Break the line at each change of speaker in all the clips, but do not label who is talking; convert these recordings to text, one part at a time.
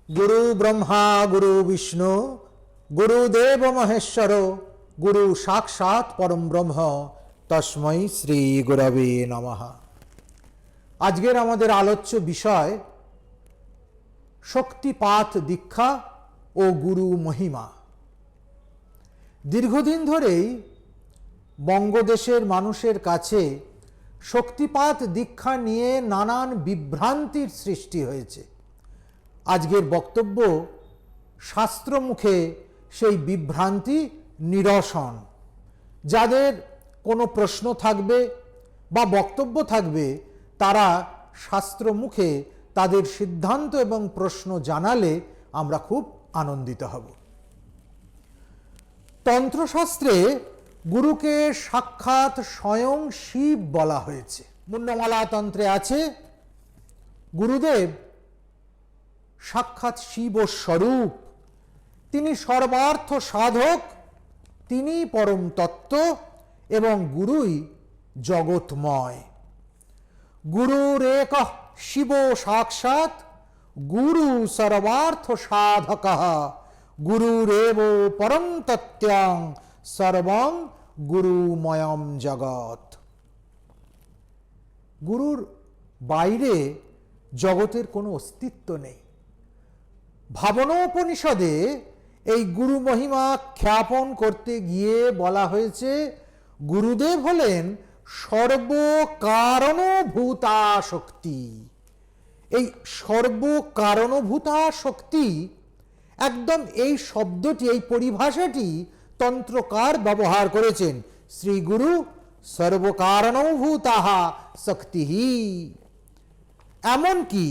गुरु ब्रह्मा गुरु विष्णु गुरुदेव महेश्वर गुरु साक्षात् परम ब्रह्म तस्मै श्री गुरवे नमः। आजकेर आमादेर आलोच्य विषय शक्तिपात दीक्षा ओ गुरु महिमा। दीर्घदिन धरेई बंगदेशेर मानुषेर काछे शक्तिपात दीक्षा निये नानान बिभ्रांतिर सृष्टि हयेछे। आजकेर बक्तव्य शास्त्र मुखे सेई बिभ्रांति निरसन। जादेर कोनो प्रश्न थाकबे बा बक्तव्य थाकबे तारा शास्त्र मुखे तादेर सिद्धांत एवं प्रश्न जानाले आमरा खूब आनंदित हब। तंत्रशास्त्रे गुरुके साक्षात स्वयं शिव बला हयेछे। मुंडमाला तंत्रे आछे गुरुदेव साक्षात शिव स्वरूप, तिनी सर्वार्थ साधक, तिनी परम तत्व एवं गुरुई जगतमय। गुरुरेक शिव साक्षात गुरु सर्वार्थ साधकः गुरुरेव परम तत्त्वं सर्वं गुरुमयम जगत। गुरुर बाइरे जगतेर कोनो अस्तित्व नेই। भावनोपनिषदे এই गुरु महिमा ख्यापन करते गिये बला हयेछे गुरुदेव हलेन सर्वकारणभूता शक्ति। এই सर्वकारणभूता शक्ति एकदम এই শব্দটি এই পরিভাষাটি তন্ত্রকার ব্যবহার করেছেন। শ্রী গুরু সর্বকারণভূতাঃ শক্তিঃ। এমনকি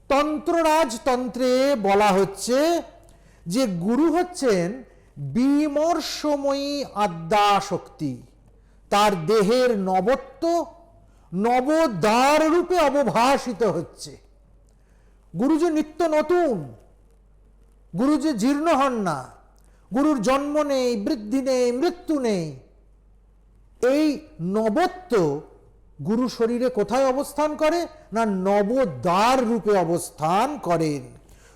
তন্ত্ররাজতন্ত্রে বলা হচ্ছে যে গুরু হচ্ছেন বিমর্ষময়ী আদ্যা শক্তি। তার দেহের নবত্ব নবদ্বার রূপে অবভাসিত হচ্ছে। গুরু যে নিত্য নতুন, গুরু যে জীর্ণ হন না, গুরুর জন্ম নেই, বৃদ্ধি নেই, মৃত্যু নেই। এই নবত্ব গুরু শরীরে কোথায় অবস্থান করে না নবদ্বার রূপে অবস্থান করেন।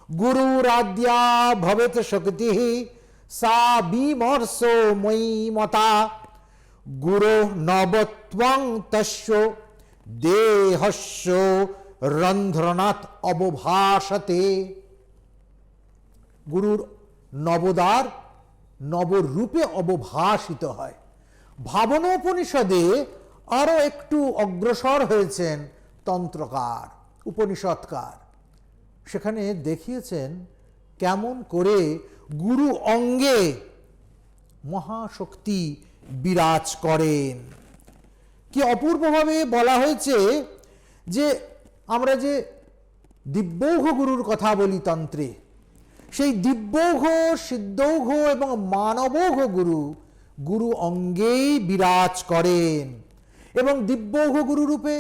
গুরু রাদ্যা ভবেত শক্তি সা বিমর্ষময়ী মতা গুরু নবত্বং তস্য দেহস্য রন্ধ্রনাথ অবভাসতে। গুরুর নবদ্বার নবরূপে অবভাসিত হয়। ভাবনোপনিষদে আরো একটু অগ্রসর হয়েছেন তন্ত্রকার উপনিষদকার। সেখানে দেখিয়েছেন কেমন করে গুরু অঙ্গে মহাশক্তি বিরাজ করেন। কি অপূর্বভাবে বলা হয়েছে যে আমরা যে দিব্যৌঘ গুরুর কথা বলি তন্ত্রে, সেই দিব্যৌঘ, সিদ্ধৌঘ এবং মানবৌঘ গুরু গুরু অঙ্গেই বিরাজ করেন। এবং দিব্যৌঘ গুরু রূপে,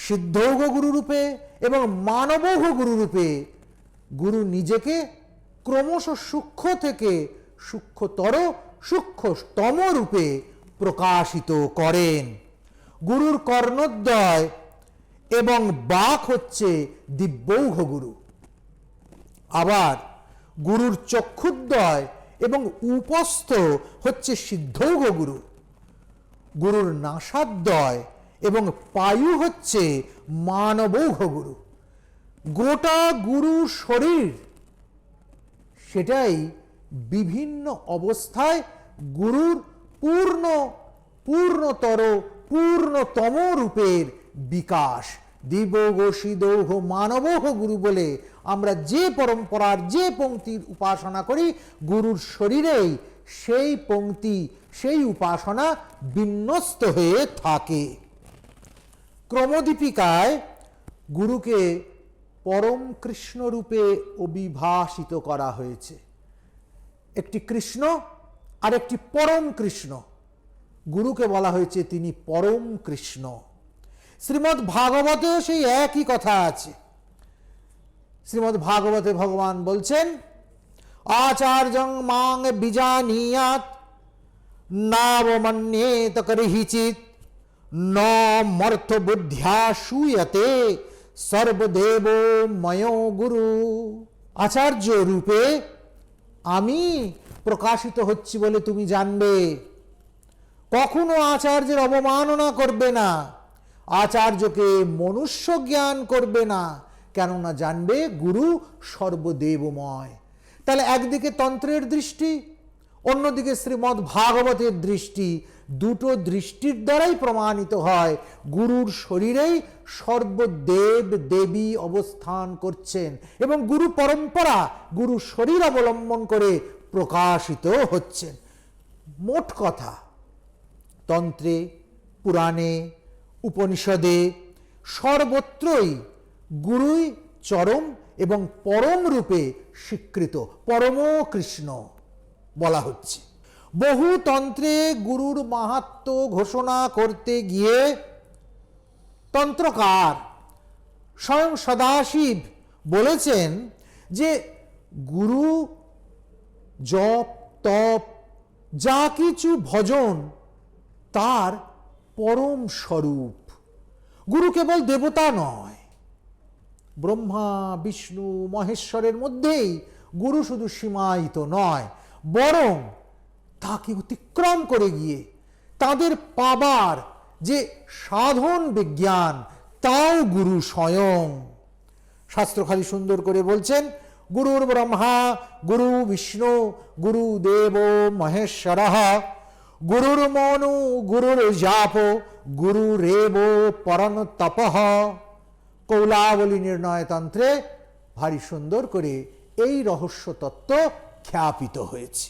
সিদ্ধৌঘ গুরু রূপে এবং মানবৌঘ গুরু রূপে গুরু নিজেকে ক্রমশ সূক্ষ্ম থেকে সূক্ষ্মতর সূক্ষ্মতম রূপে প্রকাশিত করেন। গুরুর কর্ণদ্বয় এবং বাক হচ্ছে দিব্যৌঘ গুরু। আবার গুরুর চক্ষুদ্বয় এবং উপস্থ হচ্ছে সিদ্ধৌঘ গুরু। গুরুর নাসাদ্বয় এবং পায়ু হচ্ছে মানবৌঘ গুরু। গোটা গুরু শরীর সেটাই বিভিন্ন অবস্থায় গুরুর পূর্ণতর পূর্ণতম রূপের বিকাশ। দিব্যৌঘ সিদ্ধৌঘ মানবৌঘ গুরু বলে আমরা যে পরম্পরার যে পংক্তির উপাসনা করি, গুরুর শরীরেই সেই পংক্তি সেই উপাসনা বিন্যস্ত হয়ে থাকে। ক্রমদীপিকায় গুরুকে পরম কৃষ্ণ রূপে অভিভাষিত করা হয়েছে। একটি কৃষ্ণ আর একটি পরম কৃষ্ণ। গুরুকে বলা হয়েছে তিনি পরম কৃষ্ণ। শ্রীমদ্ ভাগবতেও সেই একই কথা আছে। শ্রীমদ্ ভাগবতে ভগবান বলছেন आचार्यं मांग बीजानीयात नावमन्येत करिहिचित न मर्थ बुद्ध्या शूयते সর্বদেব ময় গুরু। আচার্য রূপে আমি প্রকাশিত হচ্ছি বলে তুমি জানবে। কখনো আচার্যের অবমাননা করবে না, আচার্যকে মনুষ্য জ্ঞান করবে না, কেননা জানবে গুরু সর্বদেবময়। তাহলে একদিকে তন্ত্রের দৃষ্টি, অন্যদিকে শ্রীমদ্ ভাগবতের দৃষ্টি, দুটো দৃষ্টির দ্বারাই প্রমাণিত হয় গুরুর শরীরেই সর্বদেব দেবী অবস্থান করছেন এবং গুরু পরম্পরা গুরু শরীর অবলম্বন করে প্রকাশিত হচ্ছেন। মোট কথা, তন্ত্রে, পুরাণে, উপনিষদে সর্বত্রই গুরুই চরম এবং পরম রূপে স্বীকৃত, পরম কৃষ্ণ বলা হচ্ছে। বহু তন্ত্রে গুরুর মাহাত্ম্য ঘোষণা করতে গিয়ে তন্ত্রকার স্বয়ং সদাশিব বলেছেন যে গুরু জপ তপ যা কিছু ভজন তার পরম স্বরূপ। গুরু কেবল দেবতা নয়, ব্রহ্মা বিষ্ণু মহেশ্বরের মধ্যেই গুরু শুধু সীমায়িত নয়, বরং তাকে অতিক্রম করে গিয়ে তাদের পাবার যে সাধন বিজ্ঞান তাও গুরু স্বয়ং। শাস্ত্র খালি সুন্দর করে বলছেন, গুরুর ব্রহ্মা গুরু বিষ্ণু গুরু দেব মহেশ্বর, গুরুর মনু গুরুর জাপ গুরু রেব পরম তপঃ। কৌলাবলী নির্ণয় তন্ত্রে ভারী সুন্দর করে এই রহস্য তত্ত্ব খ্যাপিত হয়েছে।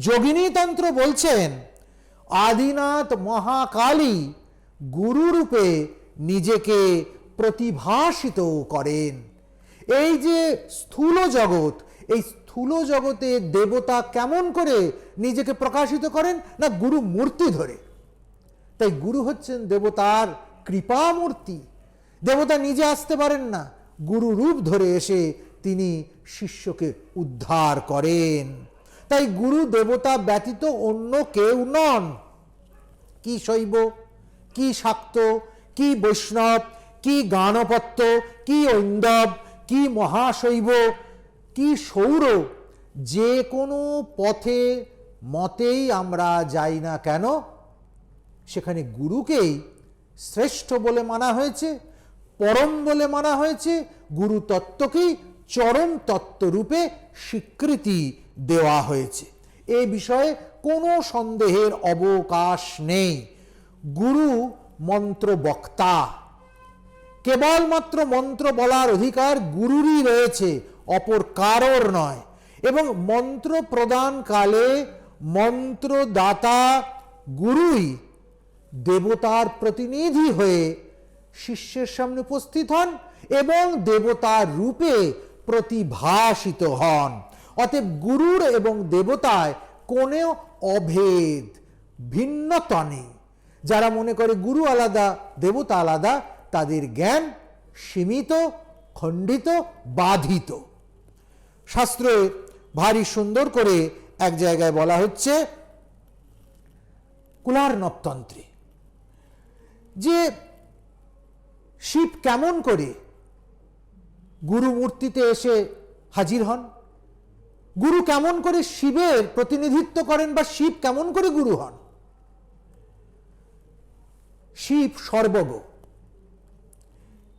যোগিনী তন্ত্র বলছেন আদিনাথ মহাকালী গুরুরূপে নিজেকে প্রতিভাসিত করেন। এই যে স্থূল জগৎ, এই স্থূল জগতে দেবতা কেমন করে নিজেকে প্রকাশিত করেন না গুরু মূর্তি ধরে। তাই গুরু হচ্ছেন দেবতার কৃপা মূর্তি। দেবতা নিজে আসতে পারেন না, গুরু রূপ ধরে এসে তিনি শিষ্যকে উদ্ধার করেন। তাই গুরু দেবতা ব্যতীত অন্য কেউ নন। কি শৈব, কি শাক্ত, কি বৈষ্ণব, কি গানপত্য, কি ঐন্দব, কি মহাশৈব, কি সৌর, যে কোনো পথে মতেই আমরা যাই না কেন, সেখানে গুরুকেই শ্রেষ্ঠ বলে মানা হয়েছে, পরম বলে মানা হয়েছে, গুরু তত্ত্বকেই চরম তত্ত্বরূপে স্বীকৃতি দেওয়া হয়েছে। এ বিষয়ে কোনো সন্দেহের অবকাশ নেই। গুরু মন্ত্র বক্তা, কেবলমাত্র মন্ত্র বলার অধিকার গুরুরই রয়েছে, অপর কারোর নয়। এবং মন্ত্র প্রদানকালে মন্ত্রদাতা গুরুই দেবতার প্রতিনিধি হয়ে শিষ্যের সামনে উপস্থিত হন এবং দেবতার রূপে প্রতিভাসিত হন। অতএব গুরুর এবং দেবতায় কোনো অভেদ ভিন্নতা নেই। যারা মনে করে গুরু আলাদা দেবতা আলাদা, তাদের জ্ঞান সীমিত, খণ্ডিত, বাধিত। শাস্ত্রে ভারী সুন্দর করে এক জায়গায় বলা হচ্ছে কুলার্ণবতন্ত্রে যে শিব কেমন করে গুরু মূর্তিতে এসে হাজির হন, গুরু কেমন করে শিবের প্রতিনিধিত্ব করেন বা শিব কেমন করে গুরু হন। শিব সর্বগ,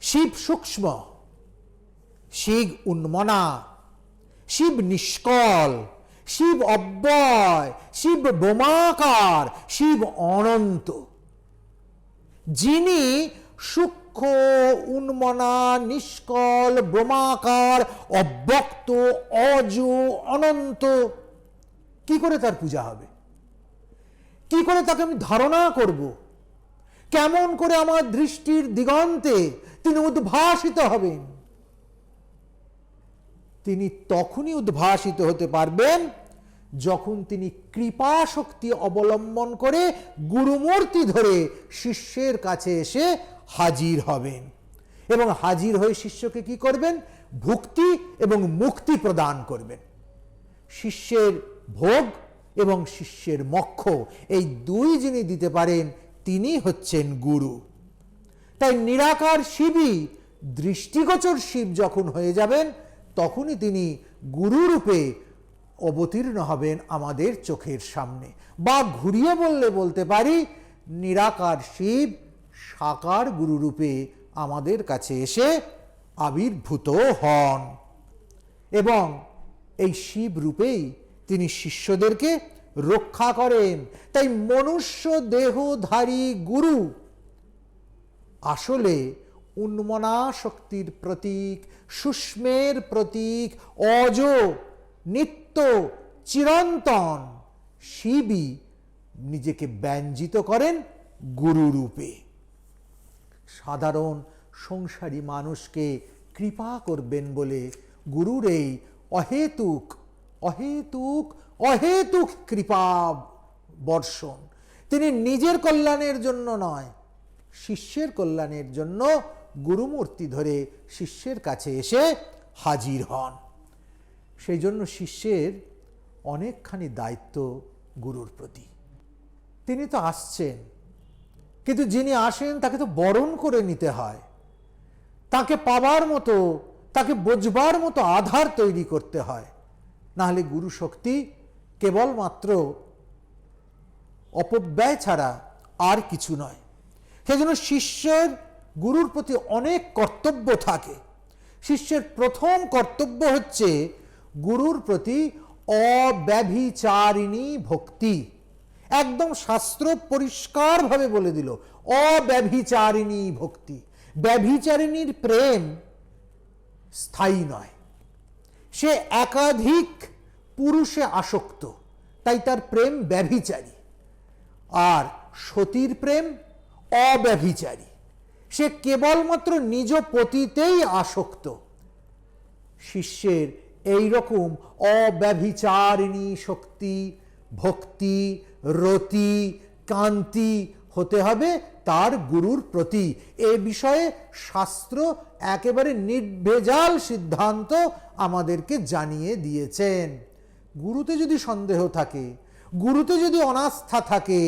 শিব সূক্ষ্ম, শিব উন্মনা, শিব নিষ্কল, শিব অব্যয়, শিব বোমাকার, শিব অনন্ত। যিনি সূক্ষ্ম, উন্মনা, নিষ্কল, ব্রহ্মাকার, অব্যক্ত, অজ, অনন্ত, কি করে তার পূজা হবে? কি করে তাকে আমি ধারণা করব? কেমন করে আমার দৃষ্টির দিগন্তে তিনি উদ্ভাসিত হবেন? তিনি তখনই উদ্ভাসিত হতে পারবেন যখন তিনি কৃপা শক্তি অবলম্বন করে গুরুমূর্তি ধরে শিষ্যের কাছে এসে হাজির হবেন এবং হাজির হয়ে শিষ্যকে কি করবেন? ভুক্তি এবং মুক্তি প্রদান করবেন। শিষ্যের ভোগ এবং শিষ্যের মোক্ষ, এই দুই যিনি দিতে পারেন তিনি হচ্ছেন গুরু। তাই নিরাকার শিবই দৃষ্টিগোচর শিব যখন হয়ে যাবেন, তখনই তিনি গুরুরূপে অবতীর্ণ হবেন আমাদের চোখের সামনে। বা ঘুরিয়ে বলতে পারি, নিরাকার শিব সাকার গুরুরূপে আমাদের কাছে এসে আবির্ভূত হন, এবং এই শিব রূপেই তিনি শিষ্যদেরকে রক্ষা করেন। তাই মনুষ্য দেহধারী গুরু আসলে উন্মনা শক্তির প্রতীক, সুষ্মের প্রতীক, অজ, নিত্য, চিরন্তন শিবই নিজেকে ব্যঞ্জিত করেন গুরুরূপে। সাধারণ সংসারী মানুষকে কৃপা করবেন বলে গুরুর এই অহেতুক অহেতুক অহেতুক কৃপা বর্ষণ। তিনি নিজের কল্যাণের জন্য নয়, শিষ্যের কল্যাণের জন্য গুরুমূর্তি ধরে শিষ্যের কাছে এসে হাজির হন। সেই জন্য শিষ্যের অনেকখানি দায়িত্ব গুরুর প্রতি। তিনি তো আসছেন, কিন্তু যিনি আসেন তাকে তো বরণ করে নিতে হয়, তাকে পাবার মতো, তাকে বোঝবার মতো আধার তৈরি করতে হয়। নাহলে গুরু শক্তি কেবলমাত্র অপব্যয় ছাড়া আর কিছু নয়। সেজন্য শিষ্যের গুরুর প্রতি অনেক কর্তব্য থাকে। শিষ্যের প্রথম কর্তব্য হচ্ছে গুরুর প্রতি অব্যভিচারিণী ভক্তি। একদম শাস্ত্র পরিষ্কারভাবে বলে দিল, অব্যভিচারিণী ভক্তি। ব্যভিচারিণীর প্রেম স্থায়ী নয়, সে একাধিক পুরুষে আসক্ত, তাই তার প্রেম ব্যভিচারী। আর সতীর প্রেম অব্যভিচারী, সে কেবলমাত্র নিজ পতিতেই আসক্ত। শিষ্যের এই রকম অব্যভিচারিণী শক্তি, ভক্তি, রতি, কান্তি হতে হবে তার গুরুর প্রতি। এ বিষয়ে শাস্ত্র একেবারে নির্ভেজাল সিদ্ধান্ত আমাদেরকে জানিয়ে দিয়েছেন। গুরুতে যদি সন্দেহ থাকে, গুরুতে যদি অনাস্থা থাকে,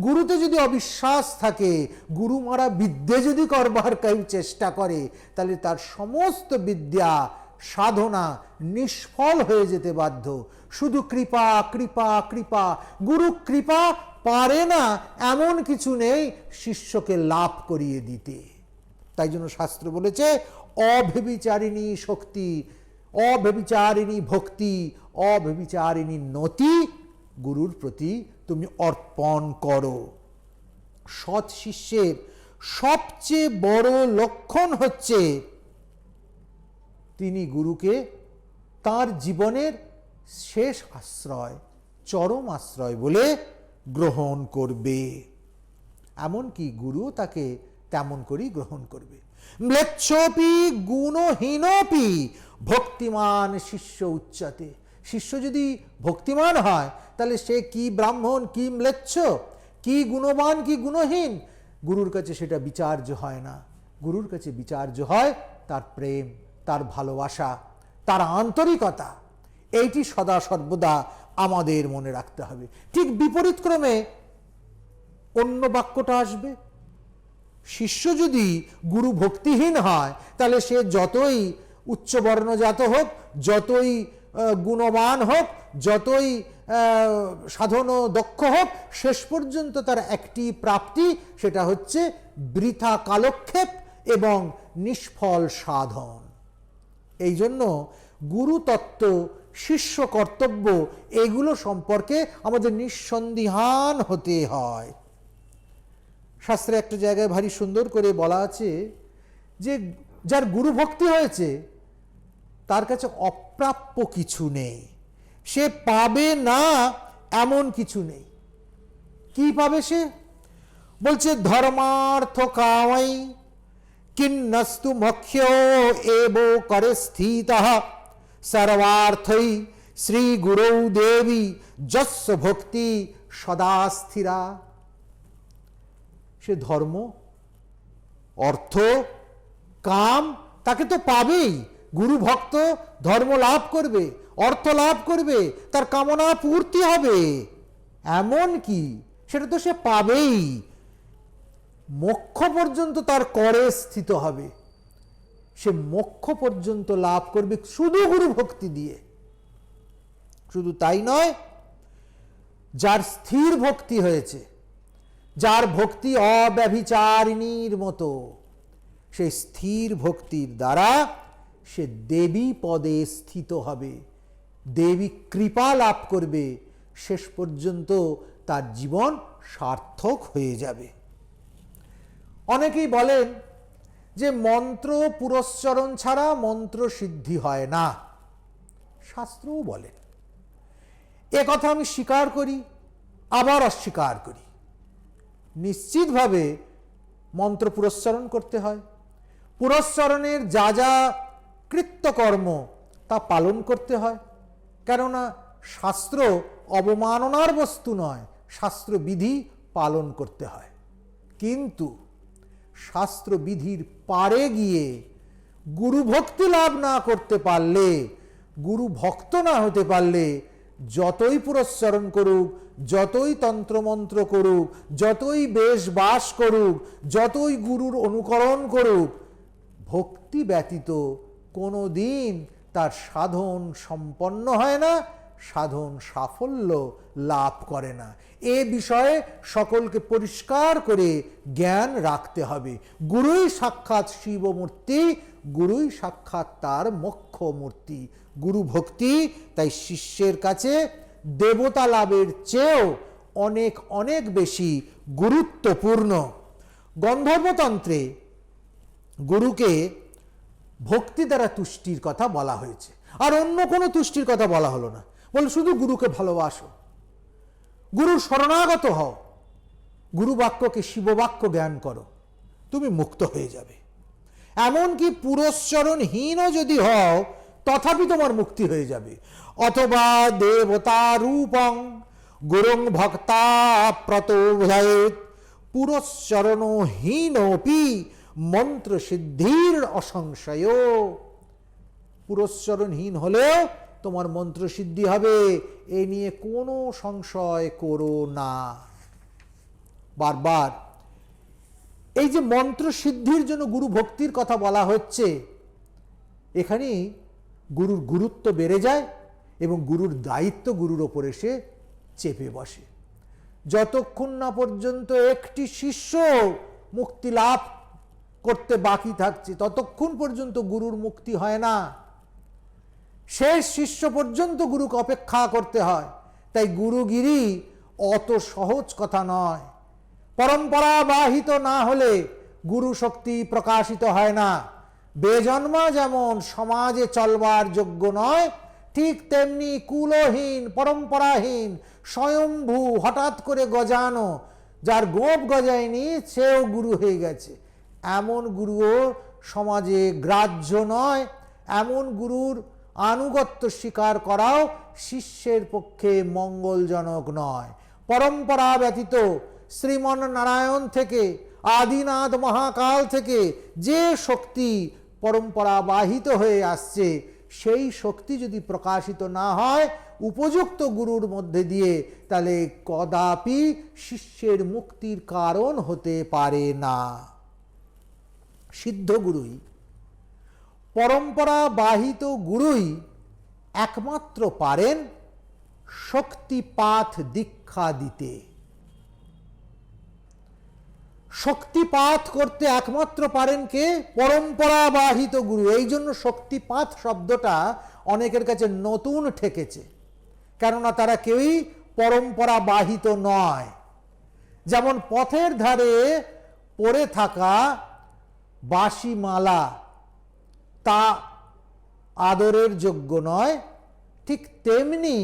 গুরুতে যদি অবিশ্বাস থাকে, গুরু মারা বিদ্যে যদি করবার কেউ চেষ্টা করে, তাহলে তার সমস্ত বিদ্যা সাধনা নিষ্ফল হয়ে যেতে বাধ্য। শুধু কৃপা কৃপা কৃপা, গুরু কৃপা পারে না এমন কিছু নেই শিষ্যকে লাভ করিয়ে দিতে। তাই জন্য শাস্ত্র বলেছে অব্যভিচারিণী শক্তি, অব্যভিচারিণী ভক্তি, অব্যভিচারিণী নতি গুরুর প্রতি তুমি অর্পণ করো। সৎ শিষ্যের সবচেয়ে বড় লক্ষণ হচ্ছে তিনি গুরুকে তার জীবনের শেষ আশ্রয়, চরম আশ্রয় বলে গ্রহণ করবে। এমনকি গুরু তাকে তেমন করেই গ্রহণ করবে। ম্লেচ্ছপি গুণহীনপি ভক্তিমান শিষ্য উচ্চতে। শিষ্য যদি ভক্তিমান হয়, তাহলে সে কি ব্রাহ্মণ, কি ম্লেচ্ছ, কি গুণবান, কি গুণহীন, গুরুর কাছে সেটা বিচার্য হয় না। গুরুর কাছে বিচার্য হয় তার প্রেম, তার ভালোবাসা, তার আন্তরিকতা। এইটি সদা সর্বদা আমাদের মনে রাখতে হবে। ঠিক বিপরীত ক্রমে অন্য বাক্যটা আসবে। শিষ্য যদি গুরু ভক্তিহীন হয়, তাহলে সে যতই উচ্চবর্ণজাত হোক, যতই গুণবান হোক, যতই সাধন দক্ষ হোক, শেষ পর্যন্ত তার একটি প্রাপ্তি, সেটা হচ্ছে বৃথা কালক্ষেপ এবং নিষ্ফল সাধন। এই জন্য গুরু তত্ত্ব, শিষ্য কর্তব্য, এগুলো সম্পর্কে আমাদের নিঃসন্দিহান হতে হয়। শাস্ত্রে একটা জায়গায় ভারী সুন্দর করে বলা আছে যে যার গুরু ভক্তি হয়েছে তার কাছে অপ্রাপ্য কিছু নেই, সে পাবে না এমন কিছু নেই। কি পাবে সে? বলছে ধর্মার্থ কামাই কিন্নস্তু মখ্য এব করে স্থিত সর্বার্থই শ্রী গুরৌ দেবী যস্য ভক্তি সদা স্থিরা। সে ধর্ম, অর্থ, কাম তাকে তো পাবেই। গুরু ভক্ত ধর্ম লাভ করবে, অর্থ লাভ করবে, তার কামনা পূর্তি হবে। এমন কি সেটা তো সে পাবেই, মোক্ষ পর্যন্ত তার করে স্থিত হবে। সে মোক্ষ পর্যন্ত লাভ করবে শুধু গুরু ভক্তি দিয়ে। শুধু তাই নয়, যার স্থির ভক্তি হয়েছে, যার ভক্তি অব্যভিচারিণীর মতো, সেই স্থির ভক্তির দ্বারা সে দেবী পদে স্থিত হবে, দেবী কৃপা লাভ করবে, শেষ পর্যন্ত তার জীবন সার্থক হয়ে যাবে। অনেকেই বলেন যে মন্ত্র পুরস্চরণ ছাড়া মন্ত্র সিদ্ধি হয় না, শাস্ত্রও বলেন। এ কথা আমি স্বীকার করি, আবার অস্বীকার করি। নিশ্চিতভাবে মন্ত্র পুরস্চরণ করতে হয়, পুরস্চরণের যা যা কৃত্যকর্ম তা পালন করতে হয়, কেননা শাস্ত্র অবমাননার বস্তু নয়, শাস্ত্র বিধি পালন করতে হয়। কিন্তু শাস্ত্র বিধির পারে গিয়ে গুরু ভক্তি লাভ না করতে পারলে, গুরু ভক্ত না হতে পারলে, যতই পুরস্চরণ করুক, যতই তন্ত্রমন্ত্র করুক, যতই বেশ বাস করুক, যতই গুরুর অনুকরণ করুক, ভক্তি ব্যতীত কোনো দিন তার সাধন সম্পন্ন হয় না, সাধন সাফল্য লাভ করে না। এ বিষয়ে সকলকে পরিষ্কার করে জ্ঞান রাখতে হবে। গুরুই সাক্ষাৎ শিবমূর্তি, গুরুই সাক্ষাৎ তার মোক্ষ মূর্তি। গুরু ভক্তি তাই শিষ্যের কাছে দেবতা লাভের চেয়েও অনেক অনেক বেশি গুরুত্বপূর্ণ। গন্ধর্বতন্ত্রে গুরুকে ভক্তি দ্বারা তুষ্টির কথা বলা হয়েছে, আর অন্য কোনো তুষ্টির কথা বলা হলো না। বলে শুধু গুরুকে ভালোবাসো, গুরুর শরণাগত হও, গুরু বাক্যকে শিববাক্য জ্ঞান করো, তুমি মুক্ত হয়ে যাবে। এমনকি পুরস্চরণহীনও যদি হও, তথাপি তোমার মুক্তি হয়ে যাবে। অথবা দেবতা রূপং গুরুং ভক্তা প্রতোভয়েৎ পুরস্চরণহীনপি মন্ত্র সিদ্ধির অসংশয়। পুরস্চরণহীন হলেও তোমার মন্ত্র সিদ্ধি হবে, এ নিয়ে কোনো সংশয় করো না। বারবার এই যে মন্ত্র সিদ্ধির জন্য গুরু ভক্তির কথা বলা হচ্ছে, এখানেই গুরুর গুরুত্ব বেড়ে যায় এবং গুরুর দায়িত্ব গুরুর ওপর এসে চেপে বসে। যতক্ষণ না পর্যন্ত একটি শিষ্য মুক্তি লাভ করতে বাকি থাকছে, ততক্ষণ পর্যন্ত গুরুর মুক্তি হয় না। শেষ শিষ্য পর্যন্ত গুরুকে অপেক্ষা করতে হয়। তাই গুরুগিরি অত সহজ কথা নয়। পরম্পরা বাহিত না হলে গুরু শক্তি প্রকাশিত হয় না। বেজন্মা যেমন সমাজে চলবার যোগ্য নয়, ঠিক তেমনি কুলহীন, পরম্পরাহীন, স্বয়ম্ভূ হঠাৎ করে গজানো, যার গোপ গজায়নি সেও গুরু হয়ে গেছে, এমন গুরুও সমাজে গ্রাহ্য নয়। এমন গুরুর আনুগত্য স্বীকার করাও শিষ্যের পক্ষে মঙ্গলজনক নয়। পরম্পরা ব্যতীত শ্রীমন নারায়ণ থেকে, আদিনাথ মহাকাল থেকে যে শক্তি পরম্পরা বাহিত হয়ে আসছে, সেই শক্তি যদি প্রকাশিত না হয় উপযুক্ত গুরুর মধ্যে দিয়ে, তাহলে কদাপি শিষ্যের মুক্তির কারণ হতে পারে না। সিদ্ধ গুরুই, পরম্পরা বাহিত গুরুই একমাত্র পারেন শক্তিপাত দীক্ষা দিতে। শক্তিপাত করতে একমাত্র পারেন কে? পরম্পরা বাহিত গুরু। এই জন্য শক্তিপাত শব্দটা অনেকের কাছে নতুন ঠেকেছে, কেননা তারা কেউই পরম্পরা বাহিত নয়। যেমন পথের ধারে পড়ে থাকা বাঁশি মালা তা আদরের যোগ্য নয়, ঠিক তেমনি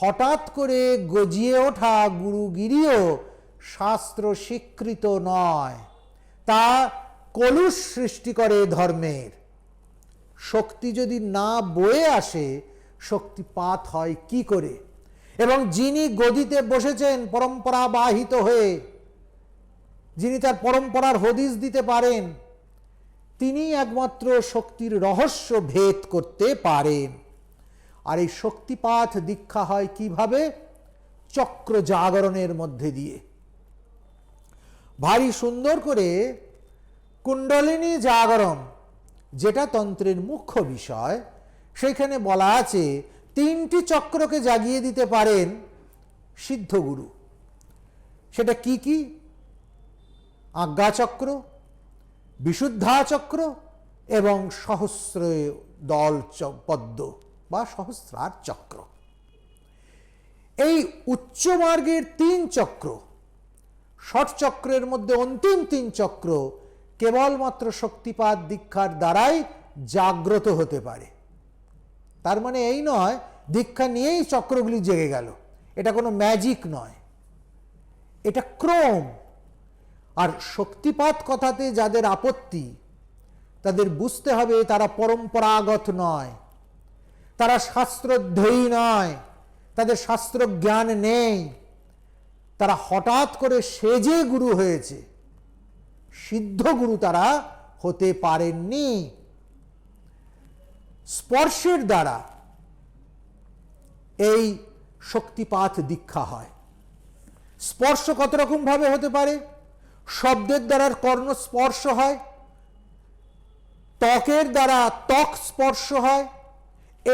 হঠাৎ করে গজিয়ে ওঠা গুরুগিরিও শাস্ত্র স্বীকৃত নয়, তা কলুষ সৃষ্টি করে ধর্মের। শক্তি যদি না বয়ে আসে, শক্তিপাত হয় কি করে? এবং যিনি গদিতে বসেছেন পরম্পরা বাহিত হয়ে, যিনি তার পরম্পরার হদিস দিতে পারেন, তিনি একমাত্র শক্তির রহস্য ভেদ করতে পারেন। আর এই শক্তিপাত দীক্ষা হয় কিভাবে? চক্র জাগরণের মধ্যে দিয়ে। ভারী সুন্দর করে কুণ্ডলিনী জাগরণ, যেটা তন্ত্রের মুখ্য বিষয়, সেখানে বলা আছে 3টি চক্রকে জাগিয়ে দিতে পারেন সিদ্ধগুরু। সেটা কি কি? আজ্ঞাচক্র, বিশুদ্ধাচক্র এবং সহস্র দল পদ্ম বা সহস্রার চক্র। এই উচ্চ মার্গের 3 চক্র, ষট চক্রের মধ্যে অন্তিম 3 চক্র কেবলমাত্র শক্তিপাত দীক্ষার দ্বারাই জাগ্রত হতে পারে। তার মানে এই নয় দীক্ষা নিয়েই চক্রগুলি জেগে গেল, এটা কোনো ম্যাজিক নয়, এটা ক্রম। আর শক্তিপাত কথাতে যাদের আপত্তি, তাদের বুঝতে হবে তারা পরম্পরাগত নয়, তারা শাস্ত্রোদ্ধয়ী নয়, তাদের শাস্ত্র জ্ঞান নেই, তারা হঠাৎ করে সেজে গুরু হয়েছে, সিদ্ধ গুরু তারা হতে পারেননি। স্পর্শের দ্বারা এই শক্তিপাত দীক্ষা হয়। স্পর্শ কত রকম ভাবে হতে পারে? শব্দের দ্বারা কর্ণ স্পর্শ হয়, ত্বকের দ্বারা ত্বক স্পর্শ হয়,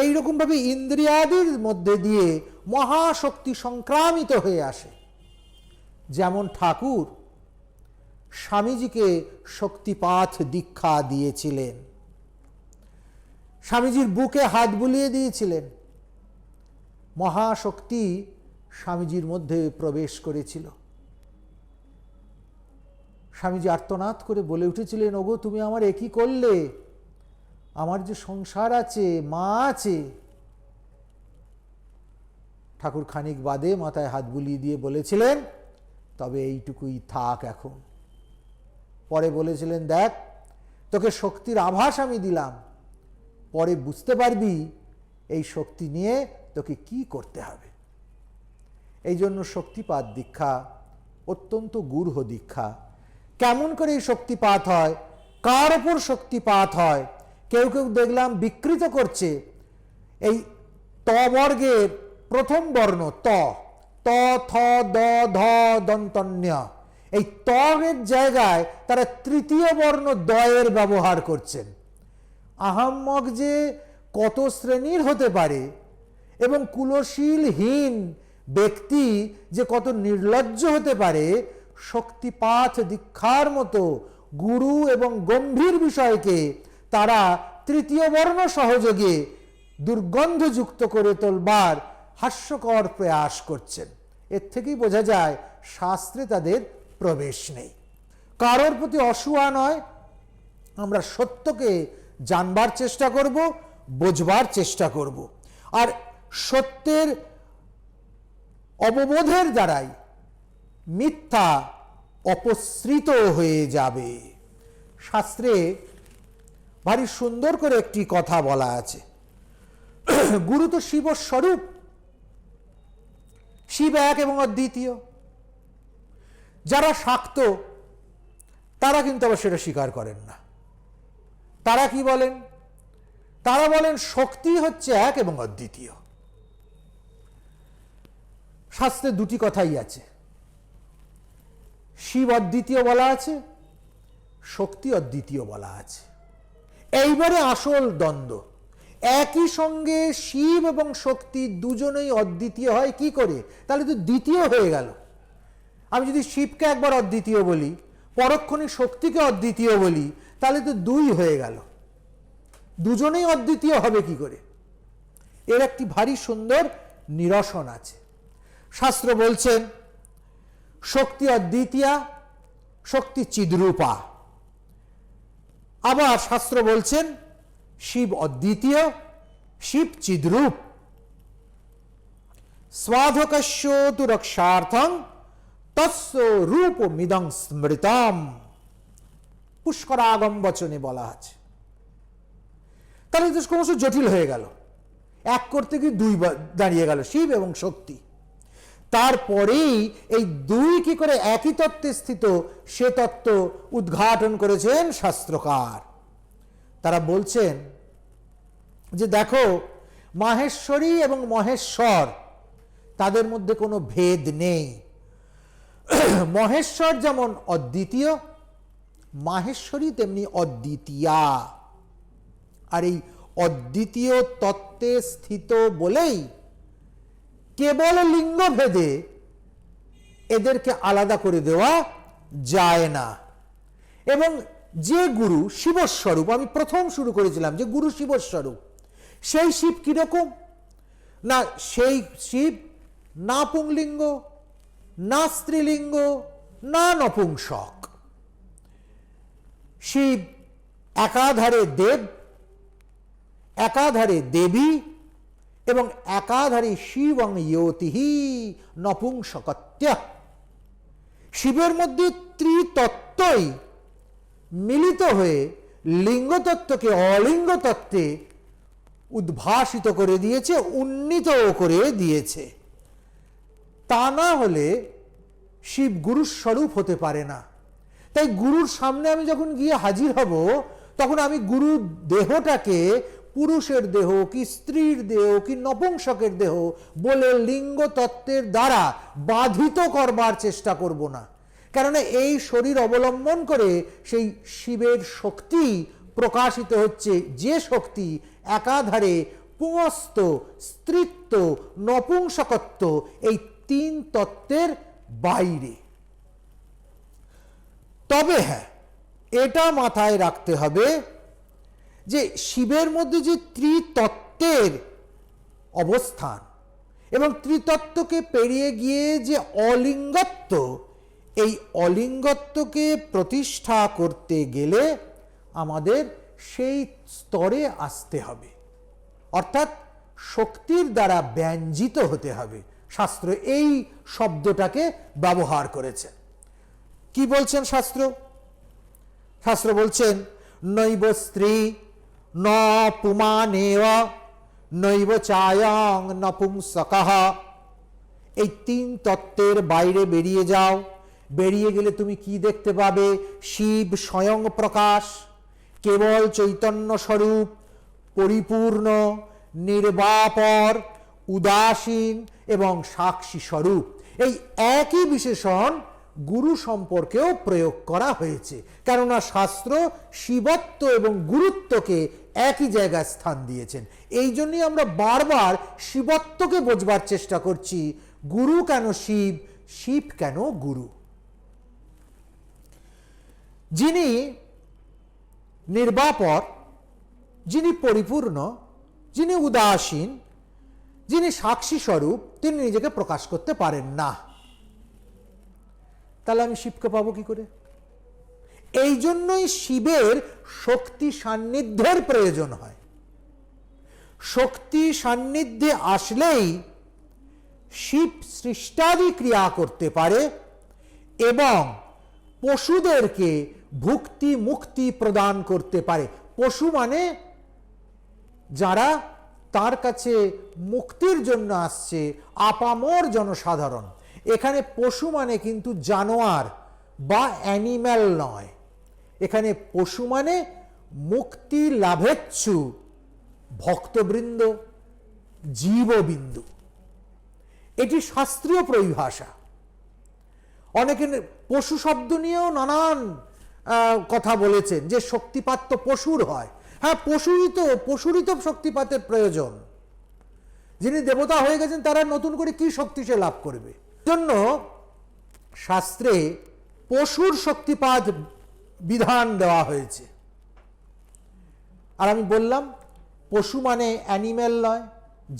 এইরকম ভাবে ইন্দ্রিয়াদির মধ্যে দিয়ে মহাশক্তি সংক্রামিত হয়ে আসে। যেমন ঠাকুর স্বামীজিকে শক্তিপাত দীক্ষা দিয়েছিলেন, স্বামীজির বুকে হাত বুলিয়ে দিয়েছিলেন, মহাশক্তি স্বামীজির মধ্যে প্রবেশ করেছিল। স্বামীজি আর্তনাদ করে বলে উঠেছিলেন, ওগো তুমি আমার একই করলে, আমার যে সংসার আছে, মা আছে। ঠাকুর খানিক বাদে মাথায় হাত বুলিয়ে দিয়ে বলেছিলেন, তবে এইটুকুই থাক এখন। পরে বলেছিলেন, দেখ তোকে শক্তির আভাস আমি দিলাম, পরে বুঝতে পারবি এই শক্তি নিয়ে তোকে কি করতে হবে। এই জন্য শক্তিপাত দীক্ষা অত্যন্ত গূঢ় দীক্ষা। কেমন করে এই শক্তিপাত হয়, কার ওপর শক্তিপাত হয়? কেউ কেউ দেখলাম বিকৃত করছে। এই ত বর্গের প্রথম বর্ণ ত, ত থ দ ধ দন্তন্য, এই ত এর জায়গায় তারা তৃতীয় বর্ণ দ এর ব্যবহার করছেন। আহাম্মক যে কত শ্রেণীর হতে পারে এবং কুলশীলহীন ব্যক্তি যে কত নির্লজ্জ হতে পারে, শক্তিপাত দীক্ষার মতো গুরু এবং গম্ভীর বিষয়কে তারা তৃতীয় বর্ণ সহযোগে দুর্গন্ধযুক্ত করে তোলবার হাস্যকর প্রয়াস করছেন। এর থেকেই বোঝা যায় শাস্ত্রে তাদের প্রবেশ নেই। কারোর প্রতি অসূয়া নয়, আমরা সত্যকে জানবার চেষ্টা করব, বোঝবার চেষ্টা করব, আর সত্যের অববোধের দ্বারাই মিথ্যা অপসৃত হয়ে যাবে। শাস্ত্রে ভারী সুন্দর করে একটি কথা বলা আছে, গুরু তো শিব স্বরূপ, শিব এক এবং অদ্বিতীয়। যারা শাক্ত তারা কিন্তু আবার সেটা স্বীকার করেন না। তারা কি বলেন? তারা বলেন শক্তি হচ্ছে এক এবং অদ্বিতীয়। শাস্ত্রে দুটি কথাই আছে, শিব অদ্বিতীয় বলা আছে, শক্তি অদ্বিতীয় বলা আছে। এইবারে আসল দ্বন্দ্ব, একই সঙ্গে শিব এবং শক্তি দুজনেই অদ্বিতীয় হয় কি করে? তাহলে তো দ্বিতীয় হয়ে গেল। আমি যদি শিবকে একবার অদ্বিতীয় বলি, পরক্ষণে শক্তিকে অদ্বিতীয় বলি, তাহলে তো দুই হয়ে গেল। দুজনেই অদ্বিতীয় হবে কি করে? এর একটি ভারী সুন্দর নিরসন আছে। শাস্ত্র বলছেন শক্তি অদ্বিতীয়া, শক্তি চিদ্রূপা। আবার শাস্ত্র বলছেন শিব অদ্বিতীয়, শিব চিদ্রূপ। স্বাধকস্য তু রক্ষার্থং তস্য রূপমিদং স্মৃতম, পুষ্করাগম বচনে বলা আছে। তাহলে তো ক্রমশ জটিল হয়ে গেল, এক করতে গিয়ে দুই দাঁড়িয়ে গেল, শিব এবং শক্তি। তারপরেই এই দুই কি করে একই তত্ত্বে স্থিত সে তত্ত্ব উদ্ঘাটন করেছেন শাস্ত্রকার। তারা বলছেন যে দেখো, মাহেশ্বরী এবং মহেশ্বর তাদের মধ্যে কোনো ভেদ নেই। মহেশ্বর যেমন অদ্বিতীয়, মাহেশ্বরী তেমনি অদ্বিতীয়া। আর এই অদ্বিতীয় তত্ত্বে স্থিত বলেই কেবল লিঙ্গভেদে এদেরকে আলাদা করে দেওয়া যায় না। এবং যে গুরু শিবস্বরূপ, আমি প্রথম শুরু করেছিলাম যে গুরু শিবস্বরূপ, সেই শিব কিরকম না, সেই শিব না পুংলিঙ্গ, না স্ত্রীলিঙ্গ, না নপুংসক। শিব একাধারে দেব, একাধারে দেবী এবং একাধারে শিবং ইয়তিহি নপুংসকত্য। শিবের মধ্যে ত্রিতত্ত্বই মিলিত হয়ে লিঙ্গতত্ত্বকে অলিঙ্গ তত্ত্বে উদ্ভাসিত করে দিয়েছে, উন্নীত করে দিয়েছে। তা না হলে শিব গুরুর স্বরূপ হতে পারে না। তাই গুরুর সামনে আমি যখন গিয়ে হাজির হব, তখন আমি গুরু দেহটাকে পুরুষের দেহ কি স্ত্রীর দেহ কি নপুংসকের দেহ বলে লিঙ্গ তত্ত্বের দ্বারা বাধিত করবার চেষ্টা করব না। কেননা এই শরীর অবলম্বন করে সেই শিবের শক্তি প্রকাশিত হচ্ছে, যে শক্তি একাধারে পুংস্ত, স্ত্রীত্ব, নপুংসকত্ব এই তিন তত্ত্বের বাইরে। তবে হ্যাঁ, এটা মাথায় রাখতে হবে যে শিবের মধ্যে যে ত্রিতত্ত্বের অবস্থান এবং ত্রিতত্ত্বকে পেরিয়ে গিয়ে যে অলিঙ্গত্ব, এই অলিঙ্গত্বকে প্রতিষ্ঠা করতে গেলে আমাদের সেই স্তরে আসতে হবে, অর্থাৎ শক্তির দ্বারা ব্যঞ্জিত হতে হবে। শাস্ত্র এই শব্দটাকে ব্যবহার করেছে। কি বলছেন শাস্ত্র? শাস্ত্র বলছেন নৈব স্ত্রী ন পুমানেব নৈব চায়ং নপুংসকঃ। এই তিন তত্ত্বের বাইরে বেরিয়ে যাও। বেরিয়ে গেলে তুমি কি দেখতে পাবে? শিব স্বয়ং প্রকাশ, কেবল চৈতন্য স্বরূপ, পরিপূর্ণ, নির্বাপর, উদাসীন এবং সাক্ষী স্বরূপ। এই একই বিশেষণ গুরু সম্পর্কেও প্রয়োগ করা হয়েছে, কেননা শাস্ত্র শিবত্ব এবং গুরুত্বকে একই জায়গায় স্থান দিয়েছেন। এই জন্যই আমরা বারবার শিবত্বকে বোঝবার চেষ্টা করছি। গুরু কেন শিব, শিব কেন গুরু। যিনি নির্বাপর, যিনি পরিপূর্ণ, যিনি উদাসীন, যিনি সাক্ষী স্বরূপ, তিনি নিজেকে প্রকাশ করতে পারেন না। তাহলে আমি শিবকে পাবো কি করে? এই জন্যই শিবের শক্তি সান্নিধ্যের প্রয়োজন হয়। শক্তি সান্নিধ্যে আসলেই শিব সৃষ্টাদি ক্রিয়া করতে পারে এবং পশুদেরকে ভুক্তি মুক্তি প্রদান করতে পারে। পশু মানে যারা তার কাছে মুক্তির জন্য আসছে, আপামর জনসাধারণ। এখানে পশু মানে কিন্তু জানোয়ার বা অ্যানিম্যাল নয়, এখানে পশু মানে মুক্তি লাভেচ্ছু ভক্তবৃন্দ, জীববিন্দু। এটি শাস্ত্রীয় পরিভাষা। অনেকে পশু শব্দ নিয়েও নানান কথা বলেছেন যে শক্তিপাত তো পশুর হয়। হ্যাঁ, পশুরই তো শক্তিপাতের প্রয়োজন। যিনি দেবতা হয়ে গেছেন তারা নতুন করে কি শক্তি সে লাভ করবে? জন্য শাস্ত্রে পশুর শক্তিপাত বিধান দেওয়া হয়েছে। আর আমি বললাম পশু মানে অ্যানিম্যাল নয়,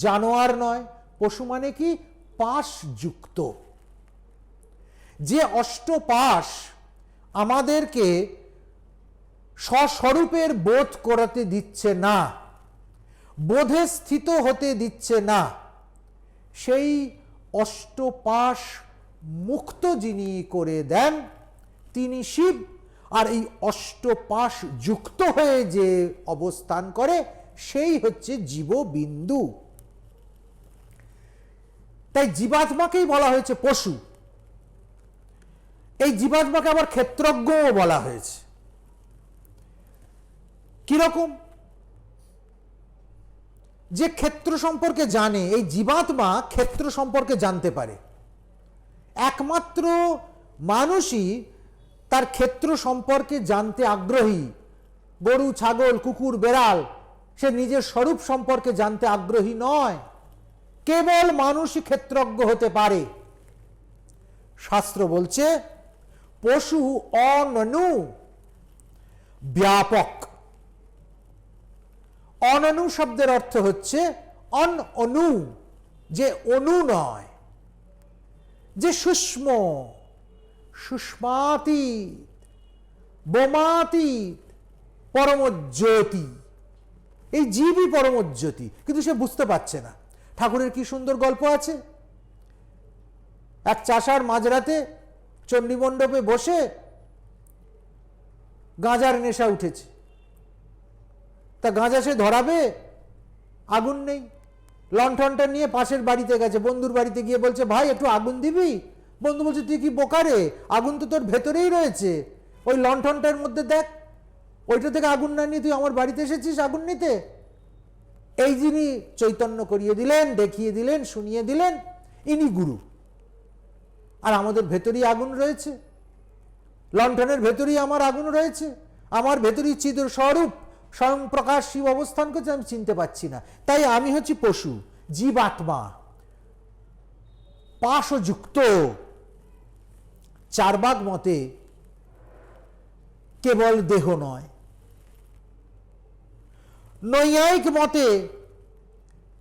জানোয়ার নয়। পশু মানে কি? পাশযুক্ত। যে অষ্টপাশ আমাদেরকে স্বস্বরূপের বোধ করাতে দিচ্ছে না, বোধে স্থিত হতে দিচ্ছে না, সেই অষ্টপাশ মুক্ত যিনি করে দেন তিনি শিব। আর এই অষ্টপাশ যুক্ত হয়ে যে অবস্থান করে সেই হচ্ছে জীববিন্দু। তাই জীবাত্মাকেই বলা হয়েছে পশু। এই জীবাত্মাকে আবার ক্ষেত্রজ্ঞও বলা হয়েছে। কিরকম? যে ক্ষেত্র সম্পর্কে জানে, এই জীবাত্মা ক্ষেত্র সম্পর্কে জানতে পারে। একমাত্র মানুষই তার ক্ষেত্র সম্পর্কে জানতে আগ্রহী। গরু, ছাগল, কুকুর, বেড়াল সে নিজের স্বরূপ সম্পর্কে জানতে আগ্রহী নয়। কেবল মানুষই ক্ষেত্রজ্ঞ হতে পারে। শাস্ত্র বলছে পশু অননু ব্যাপক। অননু শব্দের অর্থ হচ্ছে অনু, যে অনু নয়, যে সূক্ষ্ম, সুষ্মাতীত, বোমাতীত, পরমজ্যোতি। এই জীবই পরমজ্যোতি, কিন্তু সে বুঝতে পারছে না। ঠাকুরের কি সুন্দর গল্প আছে। এক চাষার মাঝরাতে চণ্ডীমণ্ডপে বসে গাঁজার নেশা উঠেছে। তা গাঁজা সে ধরাবে, আগুন নেই। লণ্ঠনটা নিয়ে পাশের বাড়িতে গেছে, বন্ধুর বাড়িতে গিয়ে বলছে, ভাই একটু আগুন দিবি? বন্ধু বলছে, তুই কি বোকারে, আগুন তো তোর ভেতরেই রয়েছে, ওই লণ্ঠনটার মধ্যে দেখ, ওইটা থেকে আগুন না নিয়ে তুই আমার বাড়িতে এসেছিস আগুন নিতে। এই যিনি চৈতন্য করিয়ে দিলেন, দেখিয়ে দিলেন, শুনিয়ে দিলেন, ইনি গুরু। আর আমাদের ভেতরেই আগুন রয়েছে, লণ্ঠনের ভেতরেই আমার আগুন রয়েছে, আমার ভেতরেই চিদের স্বরূপ স্বয়ং প্রকাশ শিব অবস্থান করছে, আমি চিনতে পাচ্ছি না। তাই আমি হচ্ছি পশু, জীবাত্মা, পাশযুক্ত। চারবাগ মতে কেবল দেহ নয়, নৈয়ায়িক মতে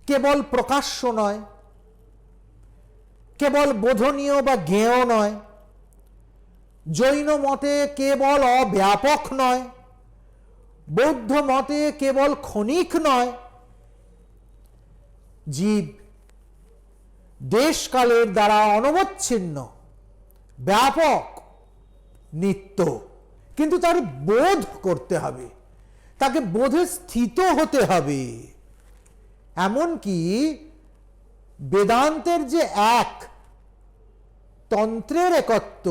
কেবল প্রকাশ্য নয়, কেবল বোধনীয় বা জ্ঞেয় নয়, জৈন মতে কেবল অব্যাপক নয়, বৌদ্ধ মতে কেবল ক্ষণিক নয়। জীব দেশকালের দ্বারা অনবচ্ছিন্ন, ব্যাপক, নিত্য। কিন্তু তার বোধ করতে হবে, তাকে বোধে স্থিত হতে হবে। এমনকি বেদান্তের যে এক, তন্ত্রের একত্ব,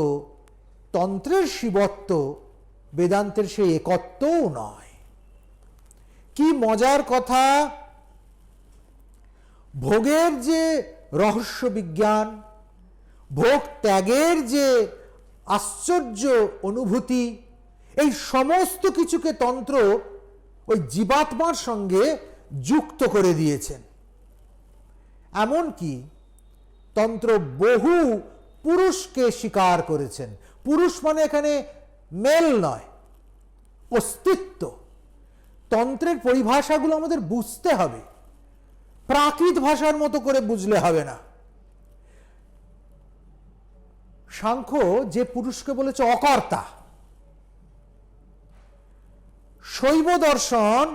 তন্ত্রের শিবত্ব, বেদান্তের সেই একত্বও নয়। কি মজার কথা, ভোগের যে রহস্য বিজ্ঞান, ভোগ ত্যাগের যে আশ্চর্য অনুভূতি, এই সমস্ত কিছুকে তন্ত্র ওই জীবাত্মার সঙ্গে যুক্ত করে দিয়েছেন। এমনকি তন্ত্র বহু পুরুষকে স্বীকার করেছেন। পুরুষ মানে এখানে মেল নয়, অস্তিত্ব। তন্ত্রের পরিভাষাগুলো আমাদের বুঝতে হবে, প্রাকৃত ভাষার মতো করে বুঝলে হবে না। সাংখ্য যে পুরুষকে বলেছে অকর্তা, শৈব দর্শন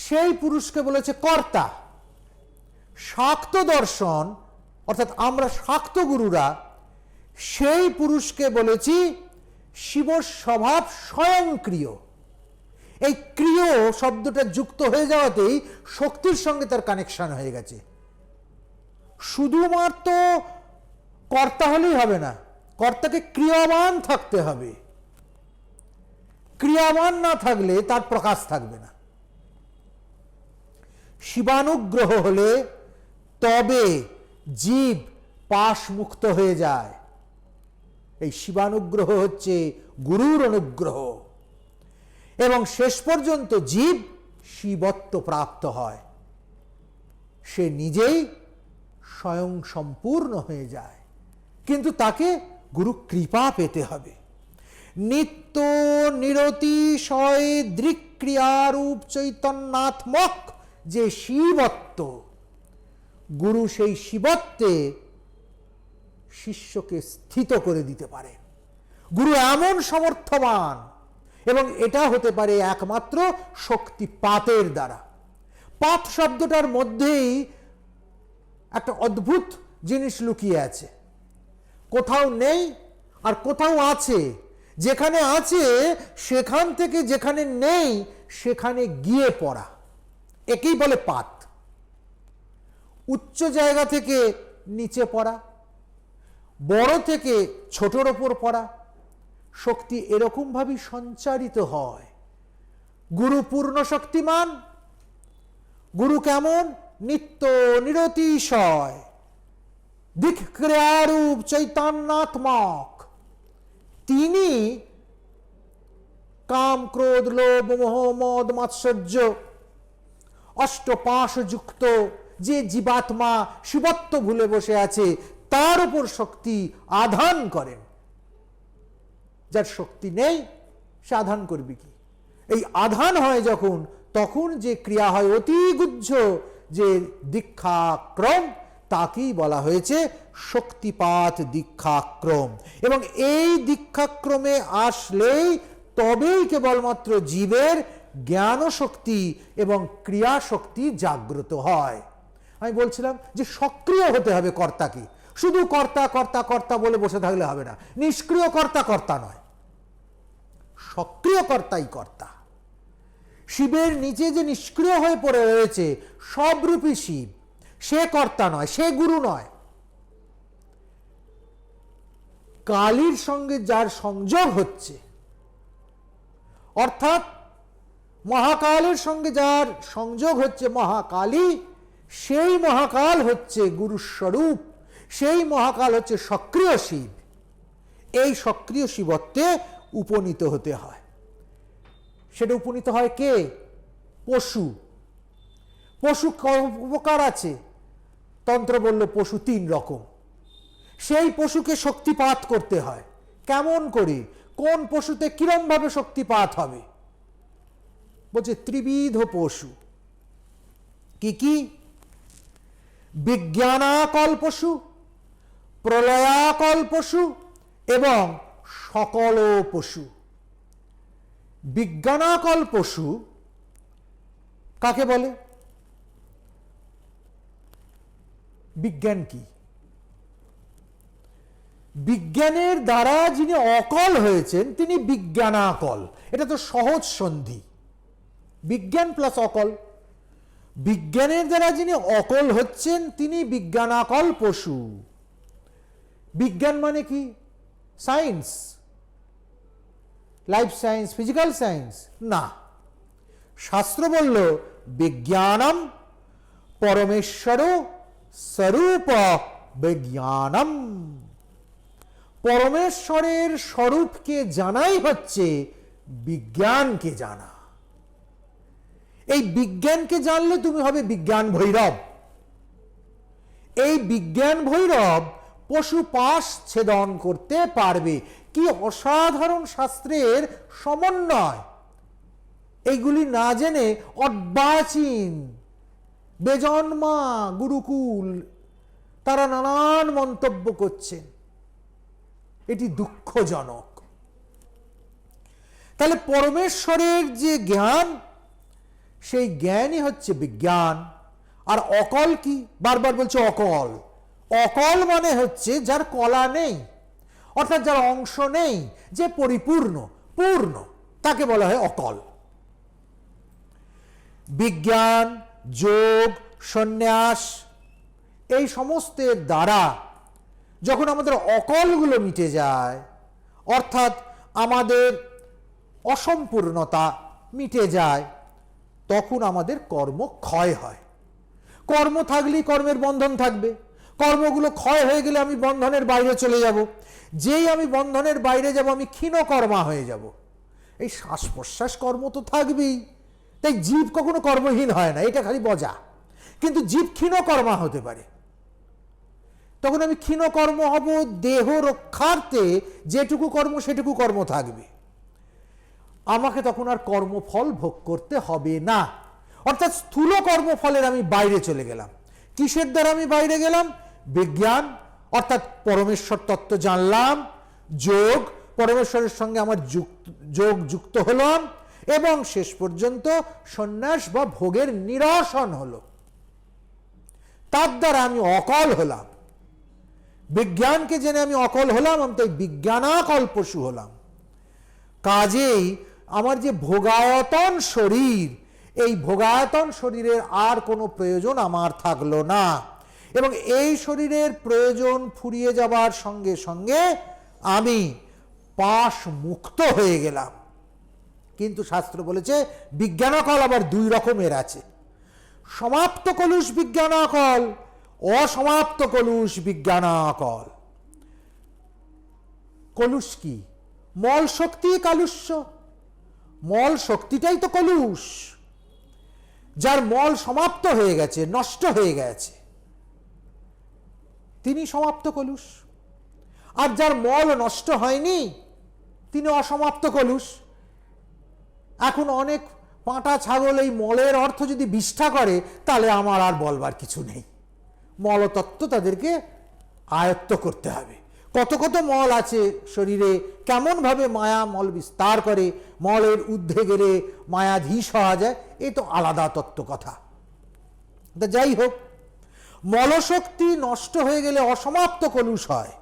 সেই পুরুষকে বলেছে কর্তা। শাক্ত দর্শন অর্থাৎ আমরা শাক্ত গুরুরা সেই পুরুষকে বলেছি শিব স্বভাব স্বয়ংক্রিয়। এই ক্রিয় শব্দটা যুক্ত হয়ে যাওয়াতেই শক্তির সঙ্গে তার কানেকশন হয়ে গেছে। শুধুমাত্র কর্তা হলেই হবে না, কর্তাকে ক্রিয়াবান থাকতে হবে। ক্রিয়াবান না থাকলে তার প্রকাশ থাকবে না। শিবানুগ্রহ হলে তবে জীব পাশ মুক্ত হয়ে যায়। এই শিবানুগ্রহ হচ্ছে গুরুর অনুগ্রহ, এবং শেষ পর্যন্ত জীব শিবত্ব প্রাপ্ত হয়, সে নিজেই স্বয়ং সম্পূর্ণ হয়ে যায়। কিন্তু তাকে গুরু কৃপা পেতে হবে। নিত্য নিরতিশয় দৃক্ক্রিয়ারূপ চৈতন্যাত্মক যে শিবত্ব, গুরু সেই শিবত্বে শিষ্যকে স্থিত করে দিতে পারে। গুরু এমন সমর্থবান, এবং এটা হতে পারে একমাত্র শক্তিপাতের দ্বারা। পাত শব্দটার মধ্যেই একটা অদ্ভুত জিনিস লুকিয়ে আছে। কোথাও নেই আর কোথাও আছে। যেখানে আছে সেখান থেকে যেখানে নেই সেখানে গিয়ে পড়া, একেই বলে পাত। উচ্চ জায়গা থেকে নিচে পড়া, বড় থেকে ছোটর ওপর পড়া। শক্তি এরকম ভাবে সঞ্চারিত হয়। গুরু পূর্ণ শক্তিমান। গুরু কেমন? নিত্য নিরতিশয় দিক্ক্রিয়ারূপ চৈতন্যাত্মক। তিনি কাম ক্রোধ লোভ মোহ মদ মাৎসর্য অষ্টপাশযুক্ত যে জীবাত্মা শিবত্ব ভুলে বসে আছে, তার উপর শক্তি আধান করেন। যার শক্তি নেই সে আধান করবে কি? এই আধান হয় যখন, তখন যে ক্রিয়া হয় অতি গুহ্য যে দীক্ষাক্রম, তাকেই বলা হয়েছে শক্তিপাত দীক্ষাক্রম। এবং এই দীক্ষাক্রমে আসলেই তবেই কেবলমাত্র জীবের জ্ঞান শক্তি এবং ক্রিয়া শক্তি জাগ্রত হয়। আমি বলছিলাম যে সক্রিয় হতে হবে কর্তাকে, শুধু কর্তা কর্তা কর্তা বলে বসে থাকলে হবে না। নিষ্ক্রিয় কর্তা কর্তা নয়, সক্রিয় কর্তাই কর্তা। শিবের নিচে যে নিষ্ক্রিয় হয়ে পড়ে রয়েছে সবরূপী শিব, সে কর্তা নয়, সে গুরু নয়। কালীর সঙ্গে যার সংযোগ হচ্ছে, অর্থাৎ মহাকালের সঙ্গে যার সংযোগ হচ্ছে মহাকালী, সেই মহাকাল হচ্ছে গুরুস্বরূপ, সেই মহাকাল হচ্ছে সক্রিয় শিব। এই সক্রিয় শিবত্বে উপনীত হতে হয়। সেটা উপনীত হয় কে? পশু। পশু উপকার আছে, তন্ত্র বলল পশু 3 রকম। সেই পশুকে শক্তিপাত করতে হয়। কেমন করে, কোন পশুতে কিরম ভাবে শক্তিপাত হবে? বলছে ত্রিবিধ পশু। কি কি? বিজ্ঞানাকল পশু, প্রলয়াকল পশু এবং সকল পশু। বিজ্ঞানাকল পশু কাকে বলে? বিজ্ঞান কি? বিজ্ঞানের দ্বারা যিনি অকল হয়েছেন তিনি বিজ্ঞানাকল। এটা তো সহজ সন্ধি, বিজ্ঞান প্লাস অকল। বিজ্ঞানের দ্বারা যিনি অকল হচ্ছেন তিনি বিজ্ঞানাকল পশু। বিজ্ঞান মানে কি? Science, life science, physical science না। শাস্ত্র বলল বিজ্ঞানম পরমেশ্বর স্বরূপ বিজ্ঞানম। পরমেশ্বরের স্বরূপকে জানাই হচ্ছে বিজ্ঞানকে জানা। এই বিজ্ঞানকে জানলে তুমি হবে বিজ্ঞান ভৈরব। এই বিজ্ঞান ভৈরব পশু পাশ ছেদন করতে পারবে। কি অসাধারণ শাস্ত্রের সমন্বয়! এইগুলি না জেনে অর্বাচীন বেজন্মা গুরুকুল তারা নানান মন্তব্য করছেন, এটি দুঃখজনক। তাহলে পরমেশ্বরের যে জ্ঞান, সেই জ্ঞানই হচ্ছে বিজ্ঞান। আর অকল কি? বারবার বলছে অকল। অকল মানে হচ্ছে যার কলা নেই, অর্থাৎ যার অংশ নেই, যে পরিপূর্ণ পূর্ণ, তাকে বলা হয় অকল। বিজ্ঞান, যোগ, সন্ন্যাস এই সমস্তের দ্বারা যখন আমাদের অকলগুলো মিটে যায়, অর্থাৎ আমাদের অসম্পূর্ণতা মিটে যায়, তখন আমাদের কর্ম ক্ষয় হয়। কর্ম থাকলেই কর্মের বন্ধন থাকবে। কর্মগুলো ক্ষয় হয়ে গেলে আমি বন্ধনের বাইরে চলে যাব। যেই আমি বন্ধনের বাইরে যাব আমি ক্ষীণকর্মা হয়ে যাব। এই শ্বাস প্রশ্বাস কর্ম তো থাকবেই, তাই জীব কখনো কর্মহীন হয় না, এটা খালি বজা। কিন্তু জীব ক্ষীণকর্মা হতে পারে। তখন আমি ক্ষীণকর্ম হব, দেহ রক্ষার্থে যেটুকু কর্ম সেটুকু কর্ম থাকবে। আমাকে তখন আর কর্মফল ভোগ করতে হবে না। অর্থাৎ স্থূল কর্মফলের আমি বাইরে চলে গেলাম। কিসের দ্বারা আমি বাইরে গেলাম? বিজ্ঞান, অর্থাৎ পরমেশ্বর তত্ত্ব জানলাম। যোগ, পরমেশ্বরের সঙ্গে আমার যোগ যুক্ত হলাম। এবং শেষ পর্যন্ত সন্ন্যাস বা ভোগের নিরসন হলো। তার দ্বারা আমি অকল হলাম। বিজ্ঞানকে জেনে আমি অকল হলাম, আমি তাই বিজ্ঞানাকল পশু হলাম। কাজেই আমার যে ভোগায়তন শরীর, এই ভোগায়তন শরীরের আর কোনো প্রয়োজন আমার থাকলো না। এবং এই শরীরের প্রয়োজন ফুরিয়ে যাবার সঙ্গে সঙ্গে আমি পাশ মুক্ত হয়ে গেলাম। কিন্তু শাস্ত্র বলেছে বিজ্ঞানাকল আবার 2 রকমের আছে। সমাপ্ত কলুষ বিজ্ঞানাকল, অসমাপ্ত কলুষ বিজ্ঞানাকল। কলুষ কি? মল শক্তি কালুষ্য। মল শক্তিটাই তো কলুষ। যার মল সমাপ্ত হয়ে গেছে, নষ্ট হয়ে গেছে, তিনি সমাপ্ত কলুষ। আর যার মল নষ্ট হয়নি তিনি অসমাপ্ত কলুষ। এখন অনেক পাঁটা ছাগল এই মলের অর্থ যদি বিষ্ঠা করে, তাহলে আমার আর বলবার কিছু নেই। মলতত্ত্ব তাদেরকে আয়ত্ত করতে হবে। কত কত মল আছে শরীরে, কেমনভাবে মায়া মল বিস্তার করে, মলের ঊর্ধ্বে গেলে মায়াধীশ হওয়া যায়, এ তো আলাদা তত্ত্ব কথা। তা যাই হোক, মলশক্তি নষ্ট হয়ে গেলে অসমাপ্ত কলুষ হয়।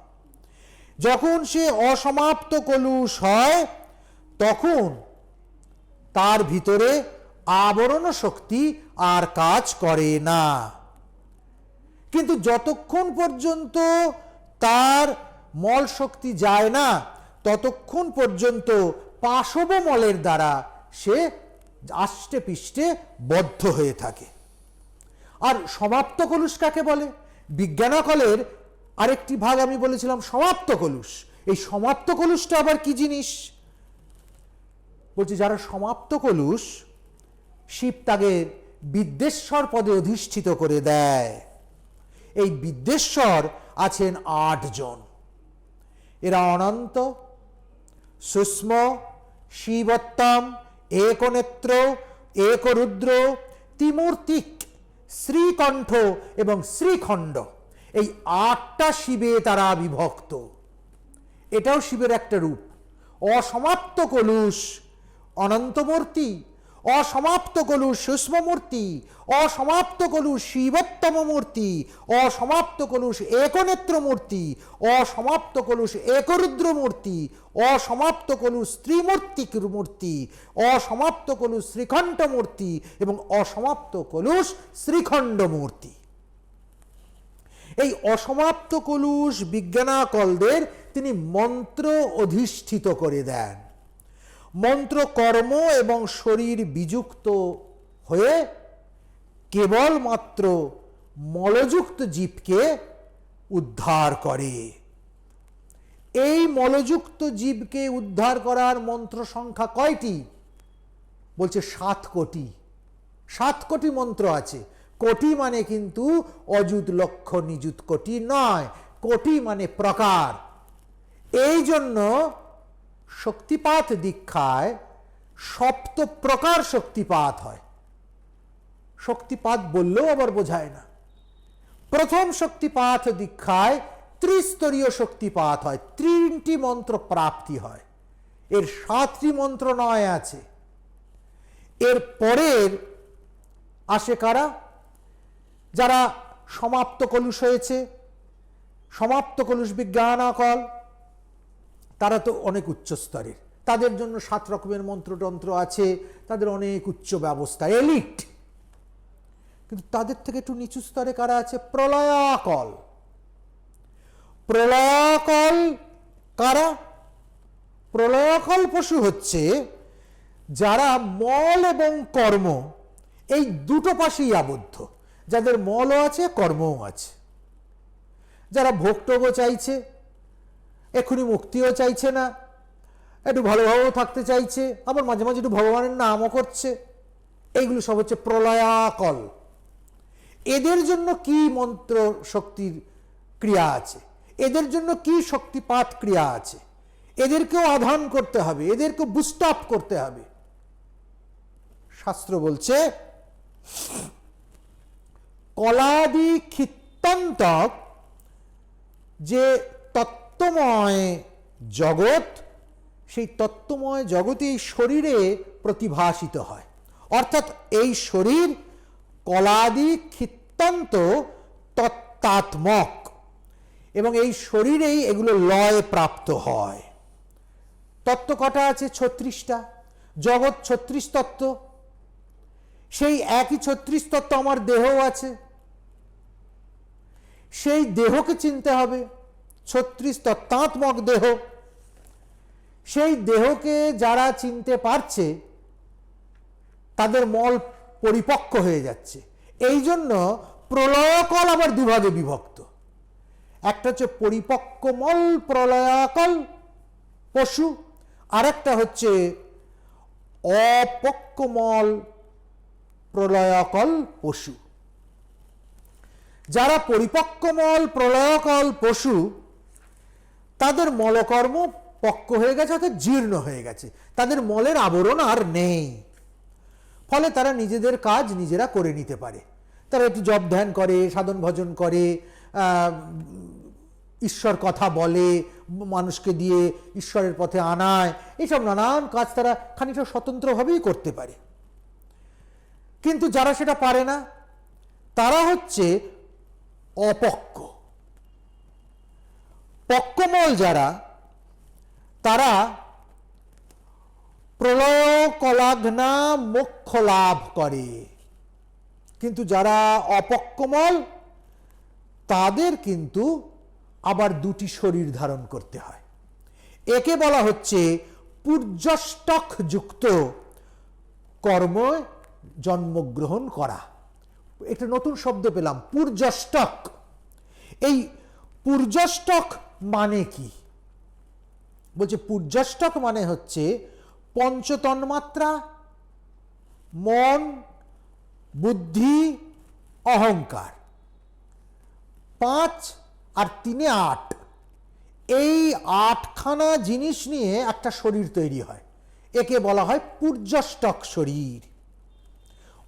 যখন সে অসমাপ্ত কলুষ হয়, তখন তার ভিতরে আবরণ শক্তি আর কাজ করে না। কিন্তু যতক্ষণ পর্যন্ত তার মল শক্তি যায় না, ততক্ষণ পর্যন্ত পাশব মলের দ্বারা সে আষ্টে পৃষ্ঠে বদ্ধ হয়ে থাকে। আর সমাপ্ত কলুষ কাকে বলে? বিজ্ঞানকলের আরেকটি ভাগ আমি বলেছিলাম সমাপ্ত কলুষ। এই সমাপ্ত কলুষটা আবার কি জিনিস? বলছি, যারা সমাপ্ত কলুষ, শিব তাকে বিদ্যেশ্বর পদে অধিষ্ঠিত করে দেয়। এই বিদ্যেশ্বর আছেন 8 জন। এরা অনন্ত, সূক্ষ্ম, শিবোত্তম, একনেত্র, একরুদ্র, ত্রিমূর্তিক, শ্রীকণ্ঠ এবং শ্রীখণ্ড। এই 8টা শিবে তারা বিভক্ত। এটাও শিবের একটা রূপ। অসমাপ্ত কলুষ অনন্তমূর্তি, অসমাপ্ত কলুষ সূক্ষ্মমূর্তি, অসমাপ্ত কলুষ শিবোত্তম মূর্তি, অসমাপ্ত কলুষ একনেত্র মূর্তি, অসমাপ্ত কলুষ একরুদ্র মূর্তি, অসমাপ্ত কলুষ ত্রিমূর্তিক মূর্তি, অসমাপ্ত কলুষ শ্রীকণ্ঠ মূর্তি এবং অসমাপ্ত কলুষ শ্রীখণ্ড মূর্তি। এই অসমাপ্ত কলুষ বিজ্ঞানাকলদের তিনি মন্ত্র অধিষ্ঠিত করে দেন। মন্ত্র কর্ম এবং শরীর বিযুক্ত হয়ে কেবলমাত্র মলযুক্ত জীবকে উদ্ধার করে। এই মলযুক্ত জীবকে উদ্ধার করার মন্ত্র সংখ্যা কয়টি? বলছে 7 কোটি। 7 কোটি মন্ত্র আছে। কোটি মানে কিন্তু অযুত লক্ষ নিযুত কোটি নয়, কোটি মানে প্রকার। এই জন্য শক্তিপাত দীক্ষায় সপ্ত প্রকার শক্তিপাত হয়। শক্তিপাত বললেও আবার বোঝায় না। প্রথম শক্তিপাত দীক্ষায় ত্রিস্তরীয় শক্তিপাত হয়, 3টি মন্ত্র প্রাপ্তি হয়। এর 7টি মন্ত্র নয় আছে। এর পরের আসে কারা? যারা সমাপ্ত কলুষ হয়েছে, সমাপ্ত কলুষ বিজ্ঞানাকল, তারা তো অনেক উচ্চ স্তরের। তাদের জন্য 7 রকমের মন্ত্রতন্ত্র আছে, তাদের অনেক উচ্চ ব্যবস্থা, এলিট। কিন্তু তাদের থেকে একটু নিচু স্তরে কারা আছে? প্রলয়াকল। প্রলয়াকল কারা? প্রলয়াকল পশু হচ্ছে যারা মল এবং কর্ম এই দুটো পাশেই আবদ্ধ, যাদের মলও আছে কর্মও আছে, যারা ভোগটোগও চাইছে, এক্ষুনি মুক্তিও চাইছে না, একটু ভালোভাবেও থাকতে চাইছে, আবার মাঝে মাঝে একটু ভগবানের নামও করছে। এইগুলো সব হচ্ছে প্রলয়াকল। এদের জন্য কি মন্ত্র শক্তির ক্রিয়া আছে, এদের জন্য কি শক্তিপাত ক্রিয়া আছে, এদেরকেও আধান করতে হবে, এদেরকে বুস্ট আপ করতে হবে। শাস্ত্র বলছে কলাদি ক্ষিত্তান্তক, যে তত্ত্বময় জগৎ, সেই তত্ত্বময় জগতে এই শরীরে প্রতিভাসিত হয়। অর্থাৎ এই শরীর কলাদি ক্ষিত্তান্ত তত্ত্বাত্মক, এবং এই শরীরেই এগুলো লয় প্রাপ্ত হয়। তত্ত্ব কটা আছে? 36টা। জগৎ 36 তত্ত্ব। সেই একই 36 তত্ত্ব আমার দেহও আছে। সেই দেহকে চিনতে হবে, 36 তত্ত্বাত্মক দেহ। সেই দেহকে যারা চিনতে পারছে তাদের মল পরিপক্ক হয়ে যাচ্ছে। এই জন্য প্রলয়কল আবার দুভাগে বিভক্ত। একটা হচ্ছে পরিপক্ক মল প্রলয়াকল পশু, আর একটা হচ্ছে অপক্কমল প্রলয়কল পশু। যারা পরিপক্কমল প্রলয়কল পশু, তাদের মলকর্ম পক্ক হয়ে গেছে, অর্থাৎ জীর্ণ হয়ে গেছে, তাদের মলের আবরণ আর নেই। ফলে তারা নিজেদের কাজ নিজেরা করে নিতে পারে। তারা একটু জপ ধ্যান করে, সাধন ভজন করে, ঈশ্বর কথা বলে, মানুষকে দিয়ে ঈশ্বরের পথে আনায়, এইসব নানান কাজ তারা খানিকটা স্বতন্ত্রভাবেই করতে পারে। কিন্তু যারা সেটা পারে না, তারা হচ্ছে অপক্ক। পক্কমল যারা, তারা প্রলয় কলাঘ্না মোক্ষ লাভ করে। কিন্তু যারা অপক্কমল, তাদের কিন্তু আবার দুটি শরীর ধারণ করতে হয়। একে বলা হচ্ছে পূর্যষ্টক যুক্ত কর্ম জন্মগ্রহণ করা। একটা নতুন শব্দ পেলাম, পূর্যষ্টক। এই পূর্যষ্টক মানে কি? বলছে পূর্যষ্টক মানে হচ্ছে পঞ্চতন্মাত্রা, মন, বুদ্ধি, অহংকার, 5 আর 3 8, এই 8খানা জিনিস নিয়ে একটা শরীর তৈরি হয়। একে বলা হয় পূর্যষ্টক শরীর।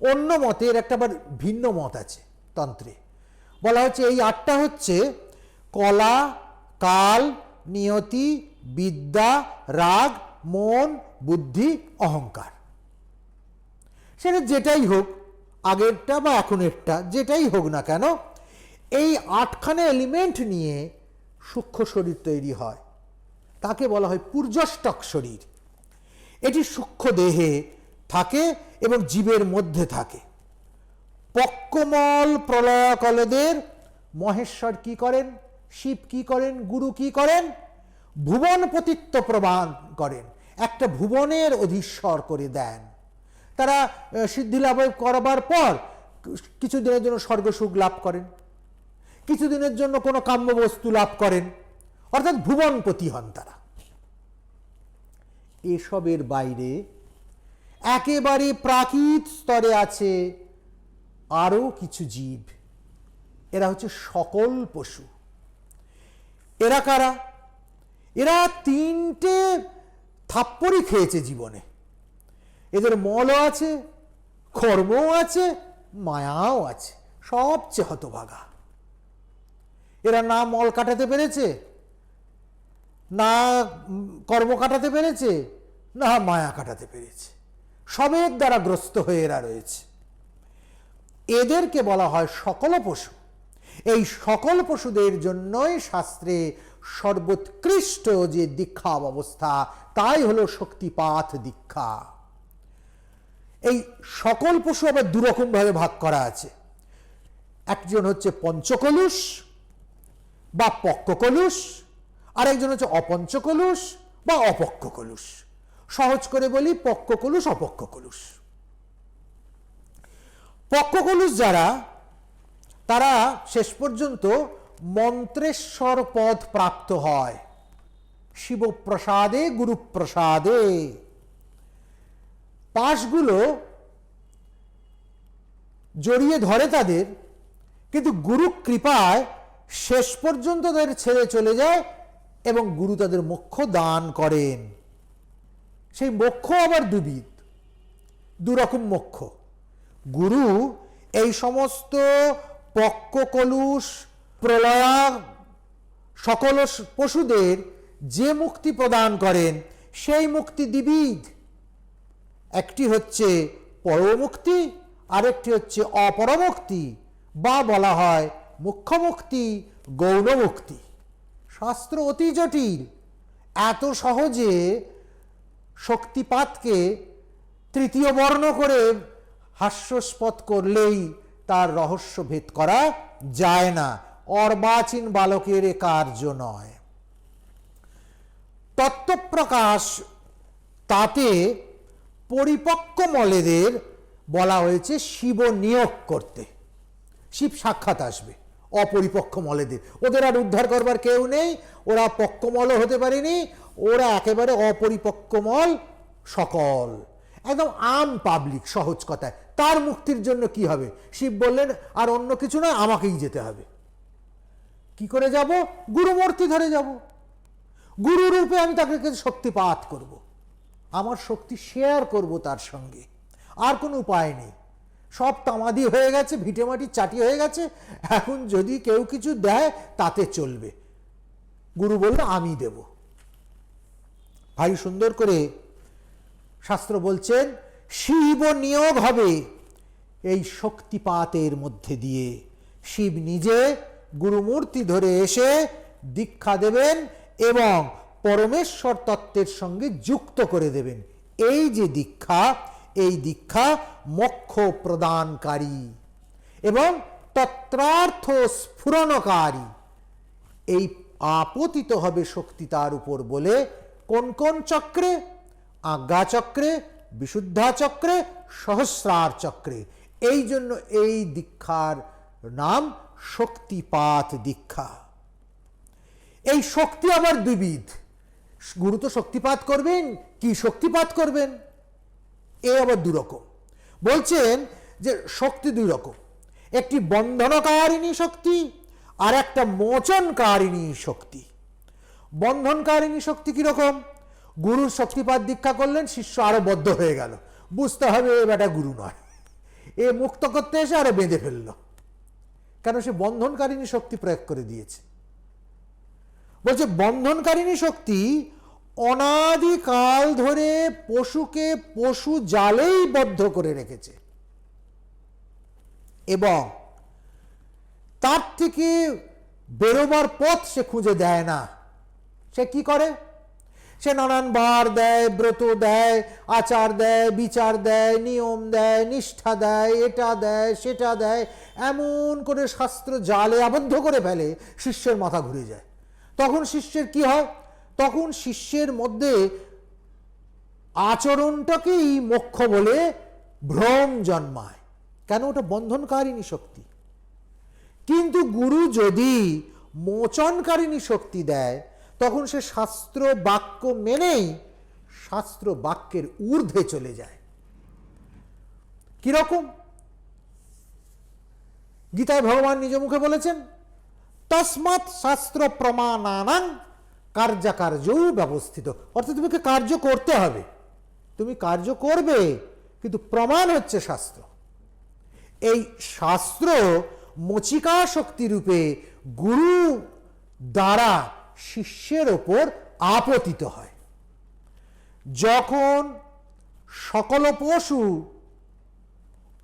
অন্য মতের একটা আবার ভিন্ন মত আছে তন্ত্রে, বলা হচ্ছে এই 8টা হচ্ছে কলা, কাল, নিয়তি, বিদ্যা, রাগ, মন, বুদ্ধি, অহংকার। সেটা যেটাই হোক, আগেরটা বা এখনেরটা, যেটাই হোক না কেন, এই 8খানা এলিমেন্ট নিয়ে সূক্ষ্ম শরীর তৈরি হয়। তাকে বলা হয় পূর্যষ্টক শরীর। এটি সূক্ষ্ম দেহে থাকে এবং জীবের মধ্যে থাকে। পক্কমল প্রলয়কলদের মহেশ্বর কি করেন, শিব কি করেন, গুরু কি করেন? ভুবনপতিত্ব প্রদান করেন, একটা ভুবনের অধীশ্বর করে দেন। তারা সিদ্ধি লাভ করবার পর কিছুদিনের জন্য স্বর্গসুখ লাভ করেন, কিছুদিনের জন্য কোনো কাম্য বস্তু লাভ করেন, অর্থাৎ ভুবনপতি হন তারা। এসবের বাইরে একেবারে প্রাকৃত স্তরে আছে আরো কিছু জীব। এরা হচ্ছে সকল পশু। এরা কারা? এরা 3টে থাপ্পড়ই খেয়েছে জীবনে। এদের মলও আছে, কর্মও আছে, মায়াও আছে। সবচেয়ে হতভাগা এরা। না মল কাটাতে পেরেছে, না কর্ম কাটাতে পেরেছে, না মায়া কাটাতে পেরেছে। সবের দ্বারা গ্রস্ত হয়ে এরা রয়েছে। এদেরকে বলা হয় সকল পশু। এই সকল পশুদের জন্যই শাস্ত্রে সর্বোৎকৃষ্ট যে দীক্ষা ব্যবস্থা, তাই হলো শক্তিপাত দীক্ষা। এই সকল পশু আবার দুরকম ভাবে ভাগ করা আছে। একজন হচ্ছে পঞ্চকলুষ বা পক্ককলুষ, আর একজন হচ্ছে অপঞ্চকলুষ বা অপক্ককলুষ। সহজ করে বলি, পক্ককলুষ, অপক্ককলুষ। পক্ককলুষ যারা, তারা শেষ পর্যন্ত মন্ত্রেশ্বর পদ প্রাপ্ত হয় শিবপ্রসাদে, গুরুপ্রসাদে। পাশগুলো জড়িয়ে ধরে তাদের, কিন্তু গুরু কৃপায় শেষ পর্যন্ত তাদের ছেড়ে চলে যায় এবং গুরু তাদের মোক্ষ দান করেন। সেই মোক্ষ আবার দুবিধ, দুরকম মোক্ষ। গুরু এই সমস্ত পক্ককলুষ, প্রলয়া সকল পশুদের যে মুক্তি প্রদান করেন, সেই মুক্তি দ্বিবিধ। একটি হচ্ছে পরমুক্তি, আরেকটি হচ্ছে অপরমুক্তি, বা বলা হয় মুখ্য মুক্তি, গৌণ মুক্তি। শাস্ত্র অতি জটিল। এত সহজে শক্তিপাতকে তৃতীয় বর্ণ করে হাস্যস্পদ করলেই তার রহস্য ভেদ করা যায় না। অর্বাচীন বালকের এ কার্য নয়। তত্ত্বপ্রকাশ তাতে পরিপক্ক মলেদের বলা হয়েছে শিব নিয়োগ করতে। শিব সাক্ষাৎ আসবে অপরিপক্ক মলেদের। ওদের আর উদ্ধার করবার কেউ নেই, ওরা পক্কমলও হতে পারেনি, ওরা একেবারে অপরিপক্ক মল সকল, একদম আম পাবলিক। সহজ কথায় তার মুক্তির জন্য কি হবে? শিব বললেন আর অন্য কিছু নয়, আমাকেই যেতে হবে। কি করে যাব? গুরুমূর্তি ধরে যাব, গুরু রূপে আমি তাকে শক্তিপাত করব, আমার শক্তি শেয়ার করব তার সঙ্গে। আর কোনো উপায় নেই, সব তামাদি হয়ে গেছে, ভিটেমাটি চাটি হয়ে গেছে, এখন যদি কেউ কিছু দেয় তাতে চলবে। গুরু বলল আমি দেব। ভারী সুন্দর করে শাস্ত্র বলছেন শিব নিয়োগ হবে এই শক্তিপাতের মধ্যে দিয়ে। শিব নিজে গুরুমূর্তি ধরে এসে দীক্ষা দেবেন এবং পরমেশ্বর তত্ত্বের সঙ্গে যুক্ত করে দেবেন। এই যে দীক্ষা, এই দীক্ষা মোক্ষ প্রদানকারী এবং তত্রার্থ স্ফুরণকারী। এই আপতিত হবে শক্তি তার উপর বলে কোন কোন চক্রে? আজ্ঞা চক্রে, বিশুদ্ধা চক্রে, সহস্রার চক্রে। এই জন্য এই দীক্ষার নাম শক্তিপাত দীক্ষা। এই শক্তি আবার দুবিধ। গুরু তো শক্তিপাত করবেন, কি শক্তিপাত করবেন? এ আবার দুরকম। বলছেন যে শক্তি দুই রকম, একটি বন্ধনকারিণী শক্তি আর একটা মোচনকারিণী শক্তি। বন্ধনকারিণী শক্তি কিরকম? গুরুর শক্তিপাত দীক্ষা করলেন, শিষ্য আরো বদ্ধ হয়ে গেল, বুঝতে হবে এ বেটা গুরু নয়, এ মুক্ত করতে এসে আরো বেঁধে ফেলল, কেন সে বন্ধনকারিণী শক্তি প্রয়োগ করে দিয়েছে। বলছে বন্ধনকারিণী শক্তি অনাদিকাল ধরে পশুকে পশু জালেই বদ্ধ করে রেখেছে এবং তার থেকে বেরোবার পথ সে খুঁজে দেয় না। সে কি করে? সে নানান বার দেয়, ব্রত দেয়, আচার দেয়, বিচার দেয়, নিয়ম দেয়, নিষ্ঠা দেয়, এটা দেয়, সেটা দেয়, এমন করে শাস্ত্র জালে আবদ্ধ করে ফেলে, শিষ্যের মাথা ঘুরে যায়। তখন শিষ্যের কি হয়? তখন শিষ্যের মধ্যে আচরণটাকেই মোক্ষ বলে ভ্রম জন্মায়। কেন? ওটা বন্ধনকারিণী শক্তি। কিন্তু গুরু যদি মোচনকারিণী শক্তি দেয়, তখন সে শাস্ত্র বাক্য মেনেই শাস্ত্র বাক্যের ঊর্ধ্বে চলে যায়। কিরকম? গীতায় ভগবান নিজ মুখে বলেছেন তস্মাৎ শাস্ত্র প্রমাণানাং কার্যকার্যৌ ব্যবস্থিত। অর্থাৎ তোমাকে কার্য করতে হবে, তুমি কার্য করবে, কিন্তু প্রমাণ হচ্ছে শাস্ত্র। এই শাস্ত্র মচিকা শক্তি রূপে গুরু দ্বারা শিষ্যের ওপর আপতিত হয়। যখন সকল পশু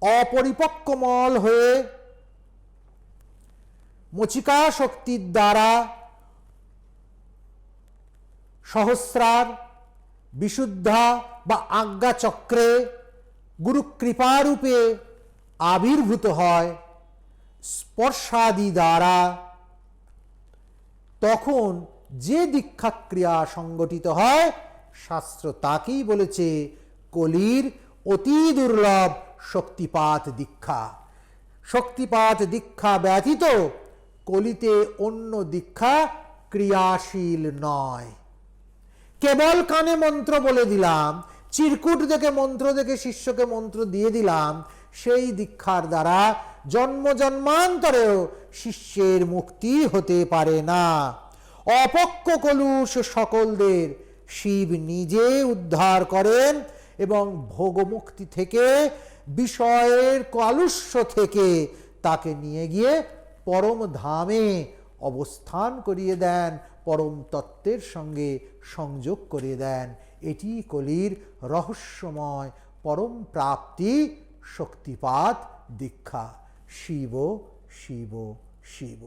অপরিপক্কমল হয়ে মচিকা শক্তির দ্বারা সহস্রার, বিশুদ্ধা বা আজ্ঞা চক্রে গুরু কৃপারূপে আবির্ভূত হয় স্পর্শাদি দ্বারা, তখন যে দীক্ষা ক্রিয়া সংগঠিত হয় শাস্ত্র তাকেই বলেছে কলির অতি দুর্লভ শক্তিপাত দীক্ষা। শক্তিপাত দীক্ষা ব্যতীত কলিতে অন্য দীক্ষা ক্রিয়াশীল নয়। কেবল কানে মন্ত্র বলে দিলাম, চিরকুট দেখে মন্ত্র দেখে শিষ্যকে মন্ত্র দিয়ে দিলাম, সেই দীক্ষার দ্বারা জন্ম জন্মান্তরেও শিষ্যের মুক্তি হতে পারে না। অপক্ক কলুষ সকলদের শিব নিজে উদ্ধার করেন এবং ভোগমুক্তি থেকে, বিষয়ের কালুষ্য থেকে তাকে নিয়ে গিয়ে পরম ধামে অবস্থান করিয়ে দেন, পরম তত্ত্বের সঙ্গে সংযোগ করিয়ে দেন। এটি কলির রহস্যময় পরম প্রাপ্তি শক্তিপাত দীক্ষা। শিব শিব শিব।